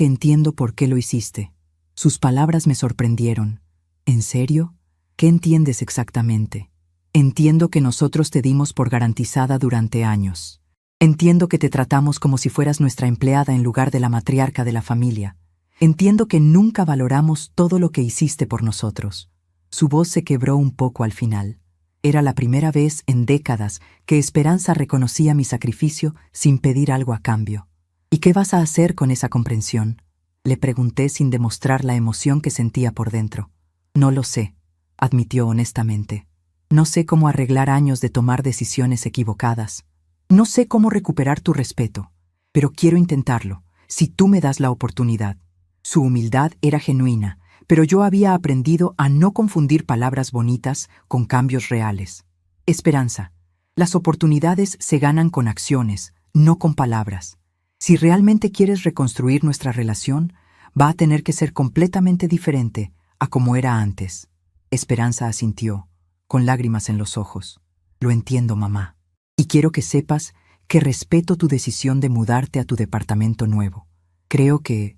entiendo por qué lo hiciste. Sus palabras me sorprendieron. ¿En serio? ¿Qué entiendes exactamente? Entiendo que nosotros te dimos por garantizada durante años. Entiendo que te tratamos como si fueras nuestra empleada en lugar de la matriarca de la familia. Entiendo que nunca valoramos todo lo que hiciste por nosotros. Su voz se quebró un poco al final. Era la primera vez en décadas que Esperanza reconocía mi sacrificio sin pedir algo a cambio. ¿Y qué vas a hacer con esa comprensión? Le pregunté sin demostrar la emoción que sentía por dentro. No lo sé, admitió honestamente. No sé cómo arreglar años de tomar decisiones equivocadas. No sé cómo recuperar tu respeto, pero quiero intentarlo, si tú me das la oportunidad. Su humildad era genuina, pero yo había aprendido a no confundir palabras bonitas con cambios reales. Esperanza, las oportunidades se ganan con acciones, no con palabras. Si realmente quieres reconstruir nuestra relación, va a tener que ser completamente diferente a como era antes. Esperanza asintió, con lágrimas en los ojos. Lo entiendo, mamá. Y quiero que sepas que respeto tu decisión de mudarte a tu departamento nuevo. Creo que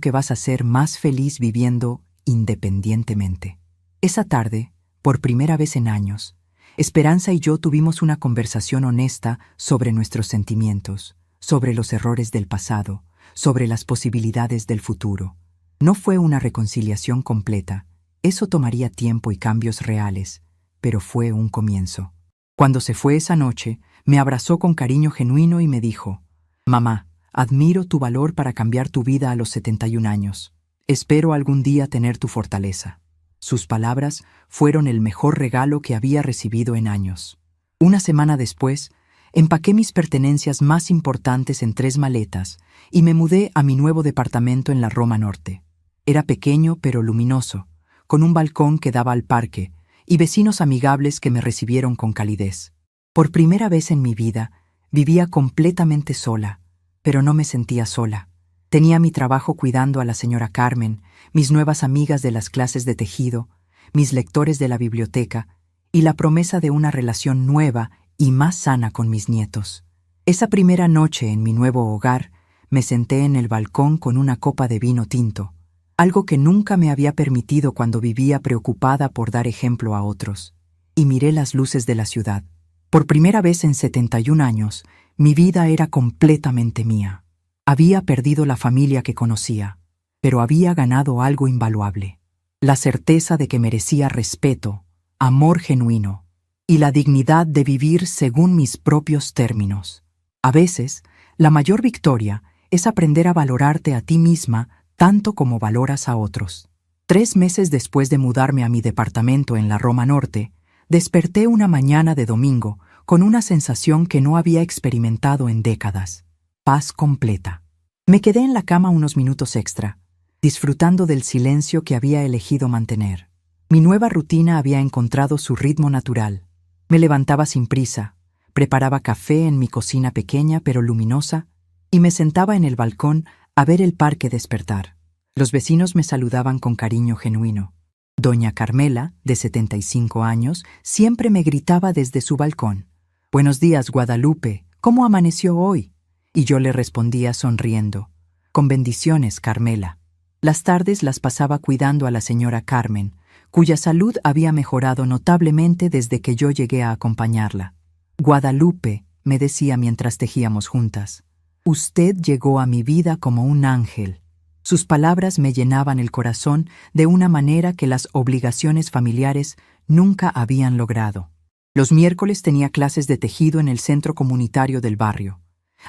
vas a ser más feliz viviendo independientemente. Esa tarde, por primera vez en años, Esperanza y yo tuvimos una conversación honesta sobre nuestros sentimientos, sobre los errores del pasado, sobre las posibilidades del futuro. No fue una reconciliación completa, eso tomaría tiempo y cambios reales, pero fue un comienzo. Cuando se fue esa noche, me abrazó con cariño genuino y me dijo: «Mamá, admiro tu valor para cambiar tu vida a los 71 años. Espero algún día tener tu fortaleza». Sus palabras fueron el mejor regalo que había recibido en años. Una semana después, empaqué mis pertenencias más importantes en 3 maletas y me mudé a mi nuevo departamento en la Roma Norte. Era pequeño pero luminoso, con un balcón que daba al parque y vecinos amigables que me recibieron con calidez. Por primera vez en mi vida, vivía completamente sola, pero no me sentía sola. Tenía mi trabajo cuidando a la señora Carmen, mis nuevas amigas de las clases de tejido, mis lectores de la biblioteca y la promesa de una relación nueva y más sana con mis nietos. Esa primera noche en mi nuevo hogar, me senté en el balcón con una copa de vino tinto, algo que nunca me había permitido cuando vivía preocupada por dar ejemplo a otros, y miré las luces de la ciudad. Por primera vez en 71 años, mi vida era completamente mía. Había perdido la familia que conocía, pero había ganado algo invaluable: la certeza de que merecía respeto, amor genuino y la dignidad de vivir según mis propios términos. A veces, la mayor victoria es aprender a valorarte a ti misma tanto como valoras a otros. 3 meses después de mudarme a mi departamento en la Roma Norte, desperté una mañana de domingo con una sensación que no había experimentado en décadas: paz completa. Me quedé en la cama unos minutos extra, disfrutando del silencio que había elegido mantener. Mi nueva rutina había encontrado su ritmo natural. Me levantaba sin prisa, preparaba café en mi cocina pequeña pero luminosa y me sentaba en el balcón a ver el parque despertar. Los vecinos me saludaban con cariño genuino. Doña Carmela, de 75 años, siempre me gritaba desde su balcón: «Buenos días, Guadalupe, ¿cómo amaneció hoy?». Y yo le respondía sonriendo: «Con bendiciones, Carmela». Las tardes las pasaba cuidando a la señora Carmen, cuya salud había mejorado notablemente desde que yo llegué a acompañarla. «Guadalupe», me decía mientras tejíamos juntas, «usted llegó a mi vida como un ángel». Sus palabras me llenaban el corazón de una manera que las obligaciones familiares nunca habían logrado. Los miércoles tenía clases de tejido en el centro comunitario del barrio.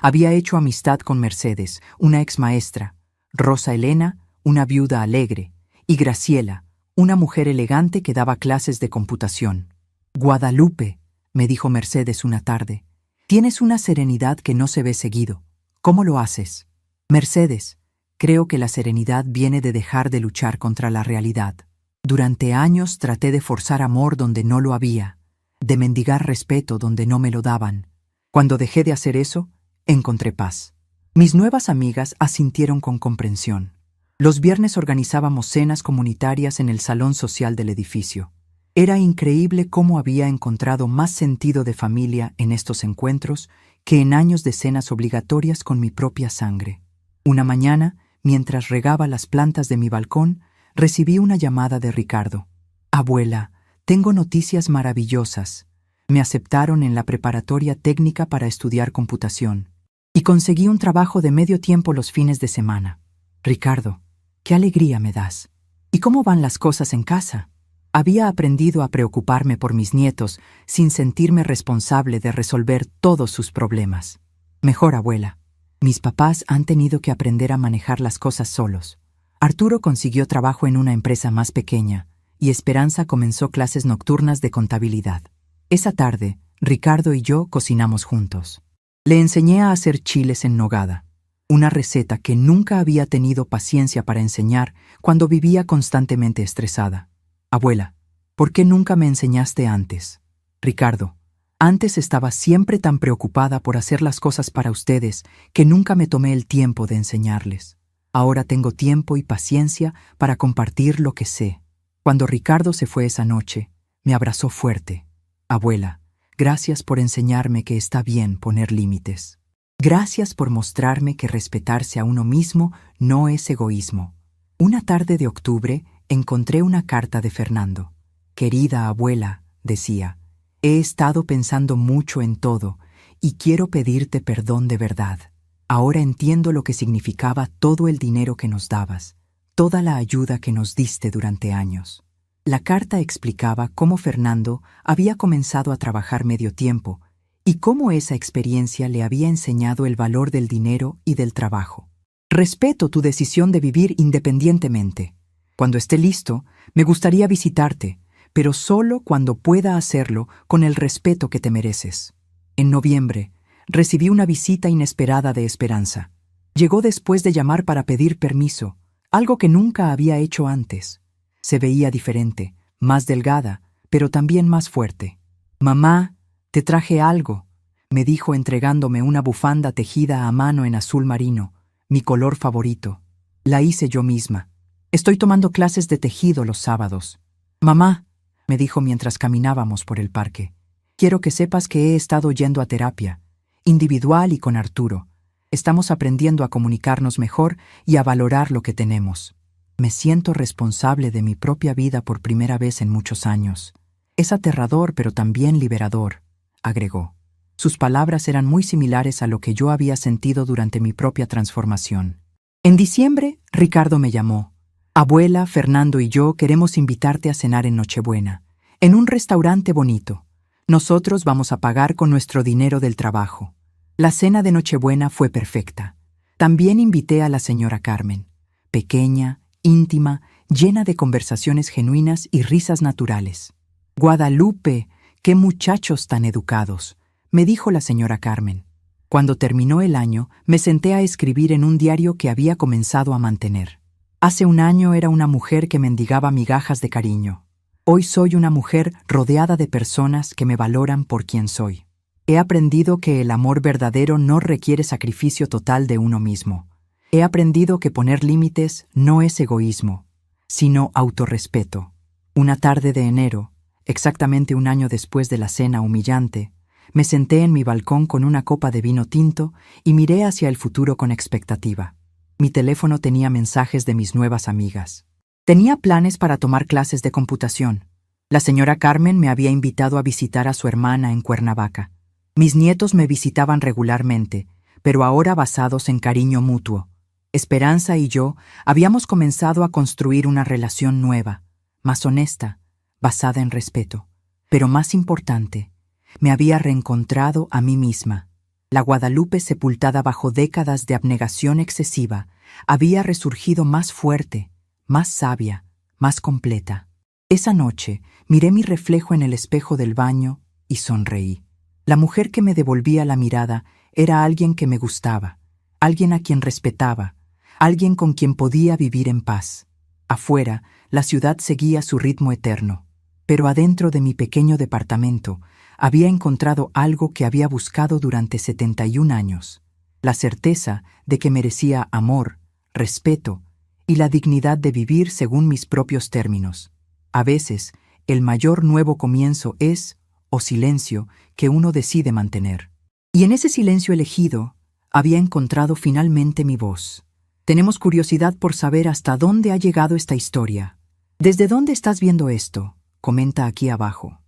Había hecho amistad con Mercedes, una exmaestra, Rosa Elena, una viuda alegre, y Graciela, una mujer elegante que daba clases de computación. «Guadalupe», me dijo Mercedes una tarde, «tienes una serenidad que no se ve seguido. ¿Cómo lo haces?». «Mercedes, creo que la serenidad viene de dejar de luchar contra la realidad. Durante años traté de forzar amor donde no lo había, de mendigar respeto donde no me lo daban. Cuando dejé de hacer eso, encontré paz. Mis nuevas amigas asintieron con comprensión. Los viernes organizábamos cenas comunitarias en el salón social del edificio. Era increíble cómo había encontrado más sentido de familia en estos encuentros que en años de cenas obligatorias con mi propia sangre. Una mañana, mientras regaba las plantas de mi balcón, recibí una llamada de Ricardo. Abuela, tengo noticias maravillosas. Me aceptaron en la preparatoria técnica para estudiar computación. Y conseguí un trabajo de medio tiempo los fines de semana. Ricardo, qué alegría me das. ¿Y cómo van las cosas en casa? Había aprendido a preocuparme por mis nietos sin sentirme responsable de resolver todos sus problemas. Mejor, abuela. Mis papás han tenido que aprender a manejar las cosas solos. Arturo consiguió trabajo en una empresa más pequeña y Esperanza comenzó clases nocturnas de contabilidad. Esa tarde, Ricardo y yo cocinamos juntos. Le enseñé a hacer chiles en nogada, una receta que nunca había tenido paciencia para enseñar cuando vivía constantemente estresada. Abuela, ¿por qué nunca me enseñaste antes? Ricardo, antes estaba siempre tan preocupada por hacer las cosas para ustedes que nunca me tomé el tiempo de enseñarles. Ahora tengo tiempo y paciencia para compartir lo que sé. Cuando Ricardo se fue esa noche, me abrazó fuerte. Abuela, gracias por enseñarme que está bien poner límites. Gracias por mostrarme que respetarse a uno mismo no es egoísmo. Una tarde de octubre encontré una carta de Fernando. Querida abuela, decía, he estado pensando mucho en todo y quiero pedirte perdón de verdad. Ahora entiendo lo que significaba todo el dinero que nos dabas, toda la ayuda que nos diste durante años. La carta explicaba cómo Fernando había comenzado a trabajar medio tiempo y cómo esa experiencia le había enseñado el valor del dinero y del trabajo. Respeto tu decisión de vivir independientemente. Cuando esté listo, me gustaría visitarte, pero solo cuando pueda hacerlo con el respeto que te mereces. En noviembre, recibí una visita inesperada de Esperanza. Llegó después de llamar para pedir permiso, algo que nunca había hecho antes. Se veía diferente, más delgada, pero también más fuerte. «Mamá, te traje algo», me dijo entregándome una bufanda tejida a mano en azul marino, mi color favorito. La hice yo misma. Estoy tomando clases de tejido los sábados. «Mamá», me dijo mientras caminábamos por el parque, «quiero que sepas que he estado yendo a terapia, individual y con Arturo. Estamos aprendiendo a comunicarnos mejor y a valorar lo que tenemos. Me siento responsable de mi propia vida por primera vez en muchos años. Es aterrador, pero también liberador», agregó. Sus palabras eran muy similares a lo que yo había sentido durante mi propia transformación. En diciembre, Ricardo me llamó. «Abuela, Fernando y yo queremos invitarte a cenar en Nochebuena, en un restaurante bonito. Nosotros vamos a pagar con nuestro dinero del trabajo». La cena de Nochebuena fue perfecta. También invité a la señora Carmen, pequeña, íntima, llena de conversaciones genuinas y risas naturales. «Guadalupe, qué muchachos tan educados», me dijo la señora Carmen. Cuando terminó el año, me senté a escribir en un diario que había comenzado a mantener. Hace un año era una mujer que mendigaba migajas de cariño. Hoy soy una mujer rodeada de personas que me valoran por quien soy. He aprendido que el amor verdadero no requiere sacrificio total de uno mismo. He aprendido que poner límites no es egoísmo, sino autorrespeto. Una tarde de enero, exactamente un año después de la cena humillante, me senté en mi balcón con una copa de vino tinto y miré hacia el futuro con expectativa. Mi teléfono tenía mensajes de mis nuevas amigas. Tenía planes para tomar clases de computación. La señora Carmen me había invitado a visitar a su hermana en Cuernavaca. Mis nietos me visitaban regularmente, pero ahora basados en cariño mutuo. Esperanza y yo habíamos comenzado a construir una relación nueva, más honesta, basada en respeto. Pero más importante, me había reencontrado a mí misma. La Guadalupe sepultada bajo décadas de abnegación excesiva había resurgido más fuerte, más sabia, más completa. Esa noche miré mi reflejo en el espejo del baño y sonreí. La mujer que me devolvía la mirada era alguien que me gustaba, alguien a quien respetaba, alguien con quien podía vivir en paz. Afuera, la ciudad seguía su ritmo eterno, pero adentro de mi pequeño departamento había encontrado algo que había buscado durante 71 años, la certeza de que merecía amor, respeto y la dignidad de vivir según mis propios términos. A veces, el mayor nuevo comienzo es, o silencio, que uno decide mantener. Y en ese silencio elegido, había encontrado finalmente mi voz. Tenemos curiosidad por saber hasta dónde ha llegado esta historia. ¿Desde dónde estás viendo esto? Comenta aquí abajo.